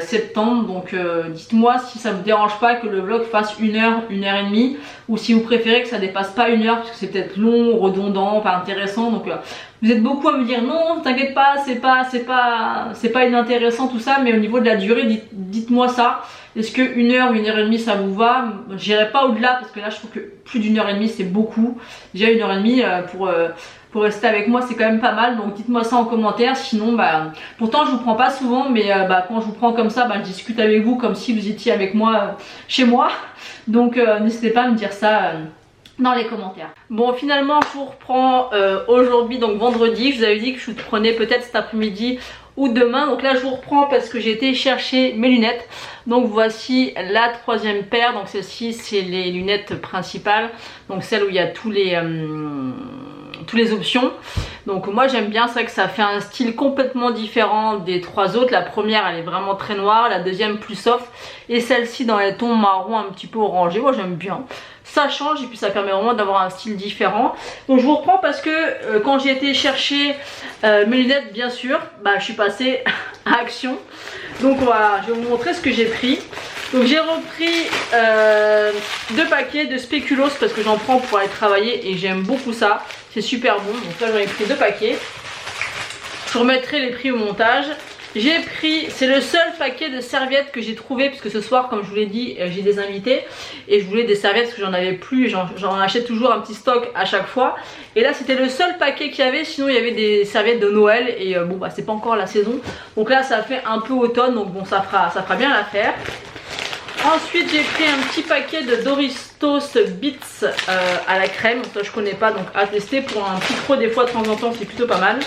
septembre, donc dites-moi si ça vous dérange pas que le vlog fasse 1 heure, 1 heure et demie, ou si vous préférez que ça dépasse pas 1 heure parce que c'est peut-être long, redondant, pas intéressant. Donc vous êtes beaucoup à me dire non, t'inquiète pas, c'est pas inintéressant tout ça, mais au niveau de la durée, dites-moi ça. Est-ce que 1 heure ou 1 heure et demie ça vous va? J'irai pas au-delà parce que là je trouve que plus d'1 heure et demie c'est beaucoup. Déjà 1 heure et demie pour rester avec moi c'est quand même pas mal, donc dites moi ça en commentaire. Sinon bah pourtant je vous prends pas souvent, mais quand je vous prends comme ça je discute avec vous comme si vous étiez avec moi chez moi, donc n'hésitez pas à me dire ça dans les commentaires. Bon finalement je vous reprends aujourd'hui, donc vendredi. Je vous avais dit que je vous prenais peut-être cet après-midi ou demain, donc là je vous reprends parce que j'ai été chercher mes lunettes. Donc voici la 3e paire, donc celle-ci c'est les lunettes principales, donc celle où il y a tous les options. Donc moi j'aime bien, c'est vrai que ça fait un style complètement différent des 3 autres. La première elle est vraiment très noire, la deuxième plus soft, et celle-ci dans les tons marron un petit peu orangé. Moi j'aime bien, ça change et puis ça permet vraiment d'avoir un style différent. Donc je vous reprends parce que quand j'ai été chercher mes lunettes, bien sûr je suis passée à Action. Donc voilà, je vais vous montrer ce que j'ai pris. Donc j'ai repris 2 paquets de spéculoos parce que j'en prends pour aller travailler et j'aime beaucoup ça. C'est super bon, donc là j'en ai pris 2 paquets. Je remettrai les prix au montage. J'ai pris, c'est le seul paquet de serviettes que j'ai trouvé, puisque ce soir comme je vous l'ai dit j'ai des invités et je voulais des serviettes parce que j'en avais plus, j'en achète toujours un petit stock à chaque fois. Et là c'était le seul paquet qu'il y avait, sinon il y avait des serviettes de Noël et c'est pas encore la saison. Donc là ça fait un peu automne, donc bon ça fera bien l'affaire. Ensuite j'ai pris un petit paquet de Doritos Bits à la crème, ça je connais pas, donc à tester pour un petit creux des fois de temps en temps, c'est plutôt pas mal.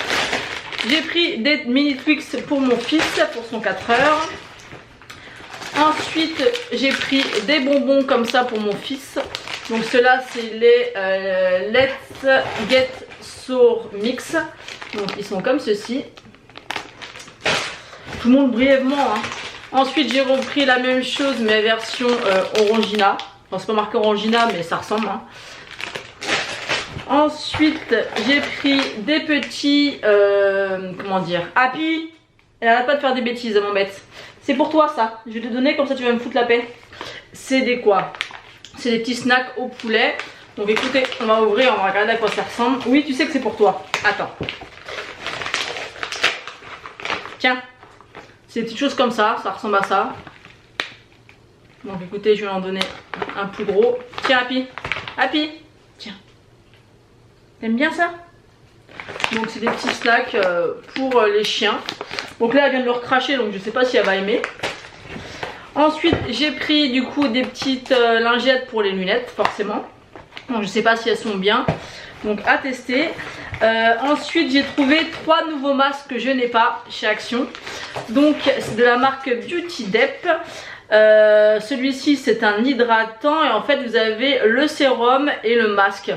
J'ai pris des mini Twix pour mon fils pour son 4 heures. Ensuite j'ai pris des bonbons comme ça pour mon fils. Donc ceux-là c'est les Let's Get Sour Mix. Donc ils sont comme ceci. Je vous montre brièvement. Ensuite j'ai repris la même chose mais version Orangina. Enfin c'est pas marqué Orangina mais ça ressemble. Ensuite j'ai pris des petits comment dire, Happy. Elle arrête pas de faire des bêtises, elle m'embête. C'est pour toi ça, je vais te donner comme ça tu vas me foutre la paix. C'est des quoi? C'est des petits snacks au poulet. Donc écoutez, on va ouvrir, on va regarder à quoi ça ressemble. Oui tu sais que c'est pour toi, attends. Tiens, c'est des petites choses comme ça, ça ressemble à ça. Donc écoutez, je vais en donner un plus gros. Tiens Happy, Happy, tiens. T'aimes bien ça? Donc c'est des petits snacks pour les chiens. Donc là elle vient de le recracher, donc je sais pas si elle va aimer. Ensuite j'ai pris du coup des petites lingettes pour les lunettes forcément. Donc je sais pas si elles sont bien, donc à tester. Ensuite j'ai trouvé 3 nouveaux masques que je n'ai pas chez Action. Donc c'est de la marque Beauty Dep. Celui-ci c'est un hydratant et en fait vous avez le sérum et le masque.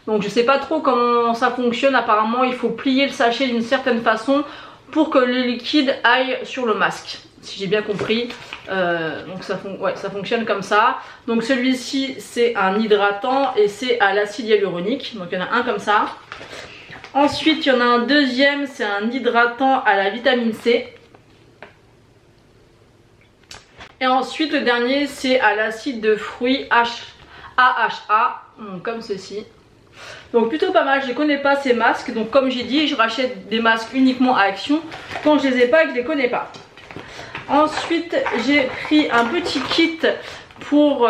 Donc je sais pas trop comment ça fonctionne, apparemment il faut plier le sachet d'une certaine façon pour que le liquide aille sur le masque, si j'ai bien compris. Donc ça fonctionne comme ça. Donc celui-ci c'est un hydratant et c'est à l'acide hyaluronique, donc il y en a un comme ça. Ensuite il y en a un deuxième, c'est un hydratant à la vitamine C. Et ensuite le dernier c'est à l'acide de fruits AHA, comme ceci. Donc plutôt pas mal, je ne connais pas ces masques. Donc comme j'ai dit, je rachète des masques uniquement à Action quand je les ai pas et que je les connais pas. Ensuite j'ai pris un petit kit pour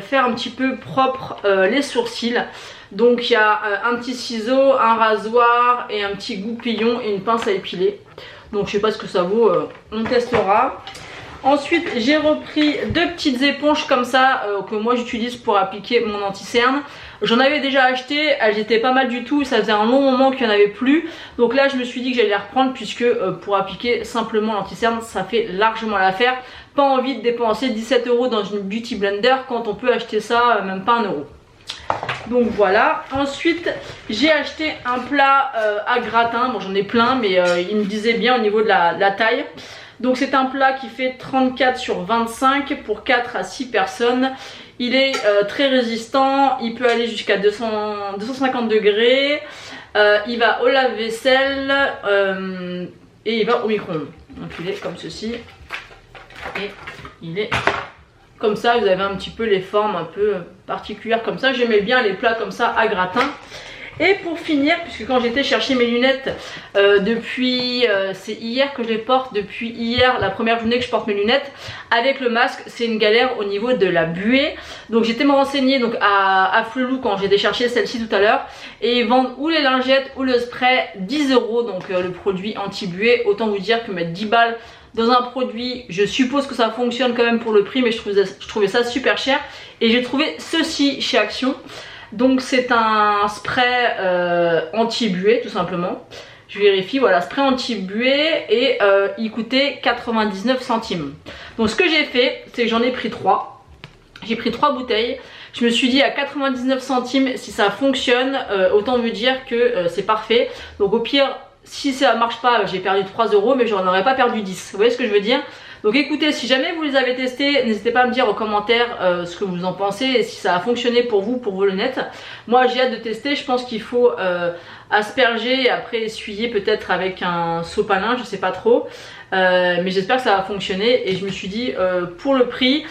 faire un petit peu propre les sourcils. Donc il y a un petit ciseau, un rasoir et un petit goupillon et une pince à épiler. Donc je sais pas ce que ça vaut, on testera. Ensuite j'ai repris 2 petites éponges comme ça que moi j'utilise pour appliquer mon anti-cerne. J'en avais déjà acheté, elles étaient pas mal du tout, ça faisait un long moment qu'il n'y en avait plus. Donc là je me suis dit que j'allais les reprendre puisque pour appliquer simplement l'anti-cerne ça fait largement l'affaire. Pas envie de dépenser 17 € dans une beauty blender quand on peut acheter ça même pas 1 €. Donc voilà. Ensuite j'ai acheté un plat à gratin, bon j'en ai plein mais il me disait bien au niveau de la taille. Donc c'est un plat qui fait 34 sur 25 pour 4 à 6 personnes. Il est très résistant, il peut aller jusqu'à 250 degrés. Il va au lave-vaisselle et il va au micro-ondes. Donc il est comme ceci et il est comme ça. Vous avez un petit peu les formes un peu particulières comme ça. J'aimais bien les plats comme ça à gratin. Et pour finir, puisque quand j'étais chercher mes lunettes c'est hier que je les porte, depuis hier, la première journée que je porte mes lunettes, avec le masque c'est une galère au niveau de la buée. Donc j'étais me renseigner donc à Flelou quand j'étais chercher celle-ci tout à l'heure, et ils vendent ou les lingettes ou le spray 10 €, donc le produit anti-buée. Autant vous dire que mettre 10 balles dans un produit, je suppose que ça fonctionne quand même pour le prix, mais je trouvais ça super cher. Et j'ai trouvé ceci chez Action. Donc c'est un spray anti-buée tout simplement. Je vérifie, voilà, spray anti-buée et il coûtait 99 centimes. Donc ce que j'ai fait, c'est que j'en ai pris 3. J'ai pris 3 bouteilles. Je me suis dit à 99 centimes, si ça fonctionne, autant vous dire que c'est parfait. Donc au pire, si ça marche pas, j'ai perdu 3 €, mais j'en aurais pas perdu 10. Vous voyez ce que je veux dire? Donc écoutez, si jamais vous les avez testés, n'hésitez pas à me dire en commentaire ce que vous en pensez et si ça a fonctionné pour vous, pour vos lunettes. Moi j'ai hâte de tester, je pense qu'il faut asperger et après essuyer peut-être avec un sopalin, je sais pas trop. Mais j'espère que ça va fonctionner et je me suis dit pour le prix,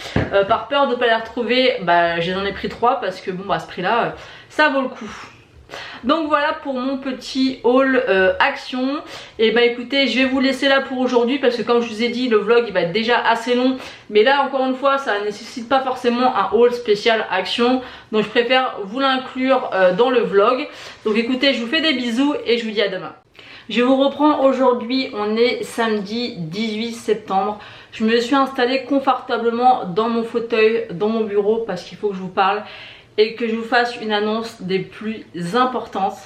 par peur de ne pas les retrouver, j'en ai pris 3 parce que bon à ce prix là, ça vaut le coup. Donc voilà pour mon petit haul Action. Et écoutez, je vais vous laisser là pour aujourd'hui parce que comme je vous ai dit, le vlog il va être déjà assez long. Mais là encore une fois, ça ne nécessite pas forcément un haul spécial Action. Donc je préfère vous l'inclure dans le vlog. Donc écoutez, je vous fais des bisous et je vous dis à demain. Je vous reprends aujourd'hui, on est samedi 18 septembre. Je me suis installée confortablement dans mon fauteuil, dans mon bureau parce qu'il faut que je vous parle et que je vous fasse une annonce des plus importantes.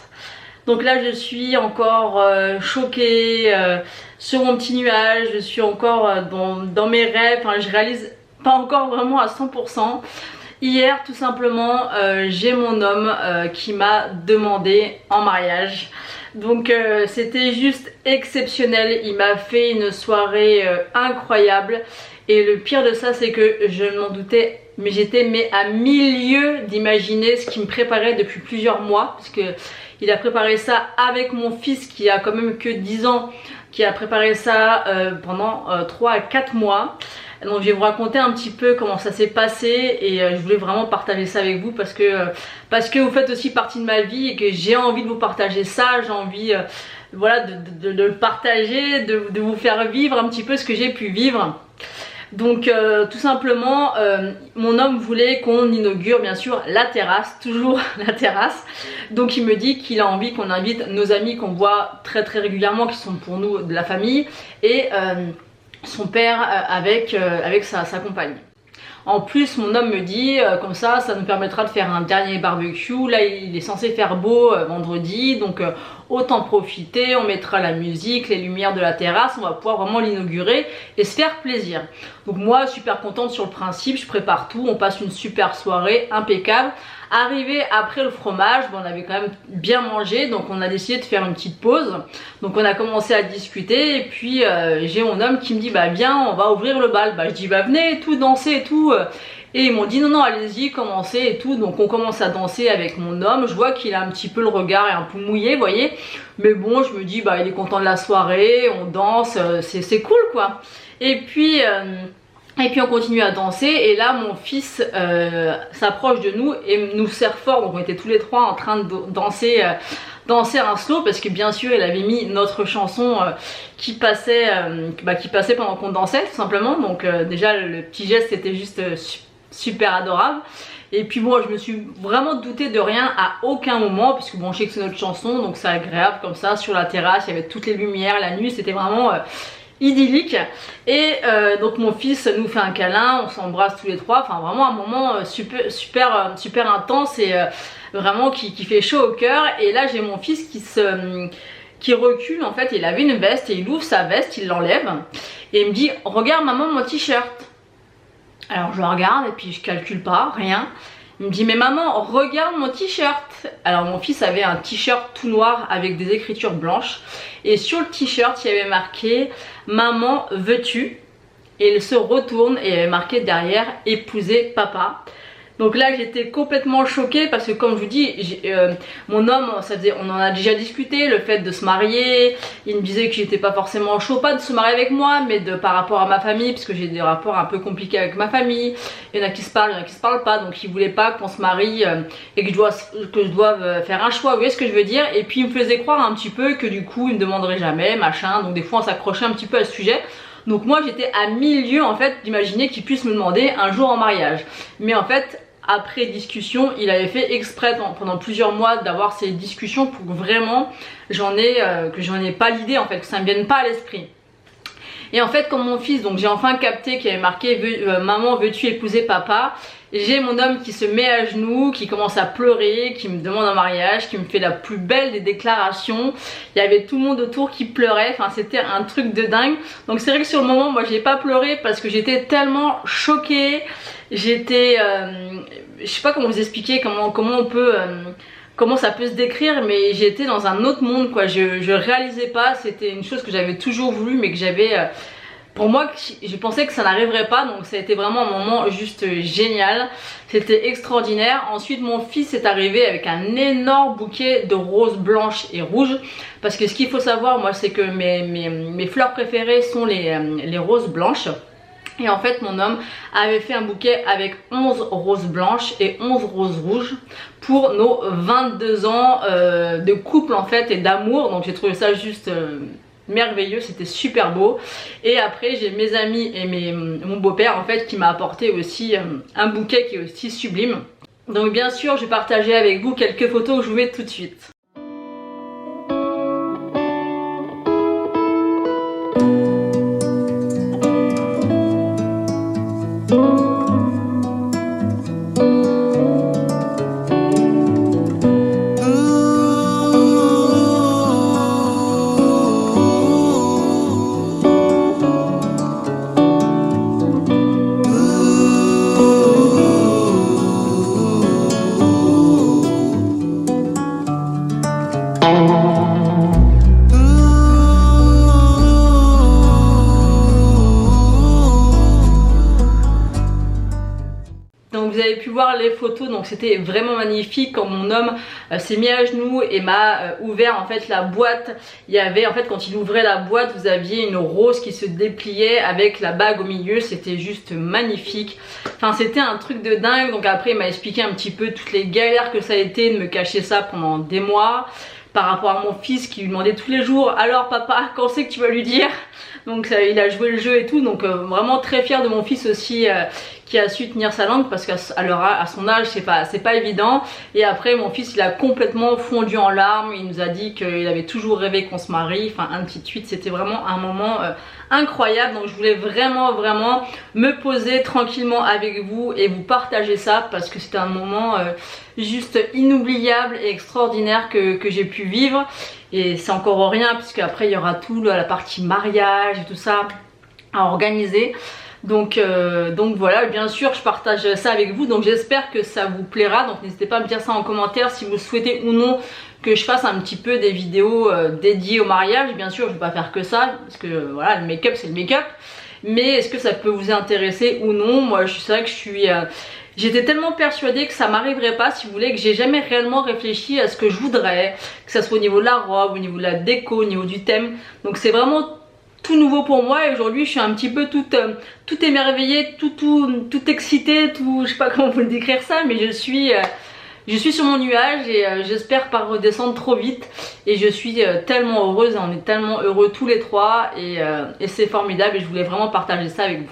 Donc là je suis encore choquée sur mon petit nuage, je suis encore dans mes rêves, enfin, je réalise pas encore vraiment à 100%. Hier tout simplement j'ai mon homme qui m'a demandé en mariage. Donc c'était juste exceptionnel, il m'a fait une soirée incroyable. Et le pire de ça c'est que je m'en doutais, mais j'étais à milieu d'imaginer ce qu'il me préparait depuis plusieurs mois. Parce que il a préparé ça avec mon fils qui a quand même que 10 ans, qui a préparé ça pendant 3 à 4 mois. Donc je vais vous raconter un petit peu comment ça s'est passé et je voulais vraiment partager ça avec vous parce que vous faites aussi partie de ma vie et que j'ai envie de vous partager ça, j'ai envie voilà, de le partager, de vous faire vivre un petit peu ce que j'ai pu vivre. Donc tout simplement mon homme voulait qu'on inaugure bien sûr la terrasse, toujours la terrasse. Donc il me dit qu'il a envie qu'on invite nos amis qu'on voit très régulièrement, qui sont pour nous de la famille, et son père avec sa compagne. En plus mon homme me dit comme ça nous permettra de faire un dernier barbecue. Là il est censé faire beau vendredi, donc autant profiter, on mettra la musique, les lumières de la terrasse, on va pouvoir vraiment l'inaugurer et se faire plaisir. Donc moi super contente sur le principe, je prépare tout, on passe une super soirée impeccable. Arrivé après le fromage, on avait quand même bien mangé, donc on a décidé de faire une petite pause. Donc on a commencé à discuter et puis j'ai mon homme qui me dit viens, on va ouvrir le bal. Je dis venez et tout, danser et tout. Et ils m'ont dit non allez-y, commencez et tout. Donc on commence à danser avec mon homme. Je vois qu'il a un petit peu le regard est un peu mouillé, vous voyez. Mais bon, je me dis il est content de la soirée, on danse, c'est cool quoi. Et puis Et puis on continue à danser et là mon fils s'approche de nous et nous serre fort, donc on était tous les trois en train de danser un slow parce que bien sûr il avait mis notre chanson qui passait pendant qu'on dansait tout simplement, donc déjà le petit geste c'était juste super adorable. Et puis moi je me suis vraiment doutée de rien à aucun moment, puisque bon je sais que c'est notre chanson donc c'est agréable comme ça sur la terrasse, il y avait toutes les lumières, la nuit, c'était vraiment idyllique. Et donc mon fils nous fait un câlin, on s'embrasse tous les trois, enfin vraiment un moment super intense et vraiment qui fait chaud au cœur. Et là j'ai mon fils qui recule, en fait il avait une veste et il ouvre sa veste, il l'enlève et il me dit regarde maman mon t-shirt. Alors je regarde et puis je calcule pas, rien. Il me dit mais maman regarde mon t-shirt. Alors mon fils avait un t-shirt tout noir avec des écritures blanches et sur le t-shirt il y avait marqué maman veux-tu, et il se retourne et il y avait marqué derrière épouser papa. Donc là j'étais complètement choquée parce que comme je vous dis mon homme, on en a déjà discuté, le fait de se marier. Il me disait qu'il n'était pas forcément chaud, pas de se marier avec moi, mais par rapport à ma famille, puisque j'ai des rapports un peu compliqués avec ma famille. Il y en a qui se parlent, il y en a qui se parlent pas, donc il voulait pas qu'on se marie et que je doive faire un choix, vous voyez ce que je veux dire. Et puis il me faisait croire un petit peu que du coup il me demanderait jamais, machin, donc des fois on s'accrochait un petit peu à ce sujet. Donc moi j'étais à milieu en fait d'imaginer qu'il puisse me demander un jour en mariage. Mais en fait après discussion il avait fait exprès pendant plusieurs mois d'avoir ces discussions pour que vraiment que j'en ai pas l'idée en fait, que ça me vienne pas à l'esprit. Et en fait comme mon fils, donc j'ai enfin capté qu'il y avait marqué maman veux-tu épouser papa. J'ai mon homme qui se met à genoux, qui commence à pleurer, qui me demande un mariage, qui me fait la plus belle des déclarations. Il y avait tout le monde autour qui pleurait, enfin c'était un truc de dingue. Donc c'est vrai que sur le moment moi j'ai pas pleuré parce que j'étais tellement choquée. J'étais, je sais pas comment vous expliquer, comment ça peut se décrire, mais j'étais dans un autre monde quoi. Je réalisais pas, c'était une chose que j'avais toujours voulu mais que j'avais... pour moi, je pensais que ça n'arriverait pas, donc ça a été vraiment un moment juste génial. C'était extraordinaire. Ensuite, mon fils est arrivé avec un énorme bouquet de roses blanches et rouges. Parce que ce qu'il faut savoir, moi, c'est que mes fleurs préférées sont les roses blanches. Et en fait mon homme avait fait un bouquet avec 11 roses blanches et 11 roses rouges pour nos 22 ans de couple en fait et d'amour. Donc j'ai trouvé ça juste... merveilleux, c'était super beau. Et après j'ai mes amis et mon beau-père en fait qui m'a apporté aussi un bouquet qui est aussi sublime. Donc bien sûr je vais partager avec vous quelques photos que je vous mets tout de suite. Donc vous avez pu voir les photos, donc c'était vraiment magnifique quand mon homme s'est mis à genoux et m'a ouvert en fait la boîte. Il y avait en fait quand il ouvrait la boîte, vous aviez une rose qui se dépliait avec la bague au milieu, c'était juste magnifique. Enfin c'était un truc de dingue. Donc après il m'a expliqué un petit peu toutes les galères que ça a été de me cacher ça pendant des mois. Par rapport à mon fils qui lui demandait tous les jours alors papa quand c'est que tu vas lui dire. Donc il a joué le jeu et tout, donc vraiment très fière de mon fils aussi qui a su tenir sa langue parce qu'à son âge c'est pas évident. Et après mon fils il a complètement fondu en larmes, il nous a dit qu'il avait toujours rêvé qu'on se marie, enfin un petit suite, c'était vraiment un moment incroyable. Donc je voulais vraiment me poser tranquillement avec vous et vous partager ça parce que c'était un moment juste inoubliable et extraordinaire que j'ai pu vivre. Et c'est encore rien puisque après il y aura tout la partie mariage et tout ça à organiser. Donc voilà, bien sûr je partage ça avec vous, donc j'espère que ça vous plaira. Donc n'hésitez pas à me dire ça en commentaire si vous souhaitez ou non que je fasse un petit peu des vidéos dédiées au mariage. Bien sûr je vais pas faire que ça parce que voilà, le make-up c'est le make-up, mais est-ce que ça peut vous intéresser ou non? Moi c'est vrai que j'étais tellement persuadée que ça m'arriverait pas, si vous voulez, que j'ai jamais réellement réfléchi à ce que je voudrais, que ça soit au niveau de la robe, au niveau de la déco, au niveau du thème. Donc c'est vraiment tout nouveau pour moi et aujourd'hui je suis un petit peu tout émerveillée, tout excitée, je sais pas comment vous le décrire ça, mais je suis sur mon nuage et j'espère pas redescendre trop vite et je suis tellement heureuse, on est tellement heureux tous les trois et c'est formidable et je voulais vraiment partager ça avec vous.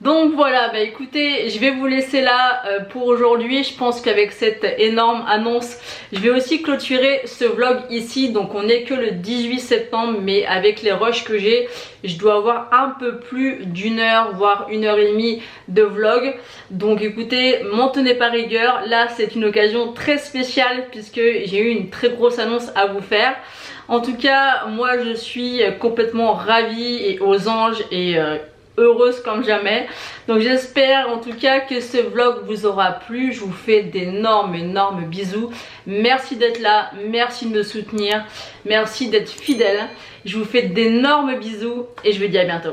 Donc voilà, bah écoutez, je vais vous laisser là pour aujourd'hui. Je pense qu'avec cette énorme annonce, je vais aussi clôturer ce vlog ici. Donc on n'est que le 18 septembre, mais avec les rushs que j'ai, je dois avoir un peu plus d'une heure, voire 1h30 de vlog. Donc écoutez, m'en tenez pas rigueur. Là c'est une occasion très spéciale puisque j'ai eu une très grosse annonce à vous faire. En tout cas, moi je suis complètement ravie et aux anges et heureuse comme jamais. Donc j'espère en tout cas que ce vlog vous aura plu. Je vous fais d'énormes bisous. Merci d'être là, merci de me soutenir, merci d'être fidèle. Je vous fais d'énormes bisous et je vous dis à bientôt.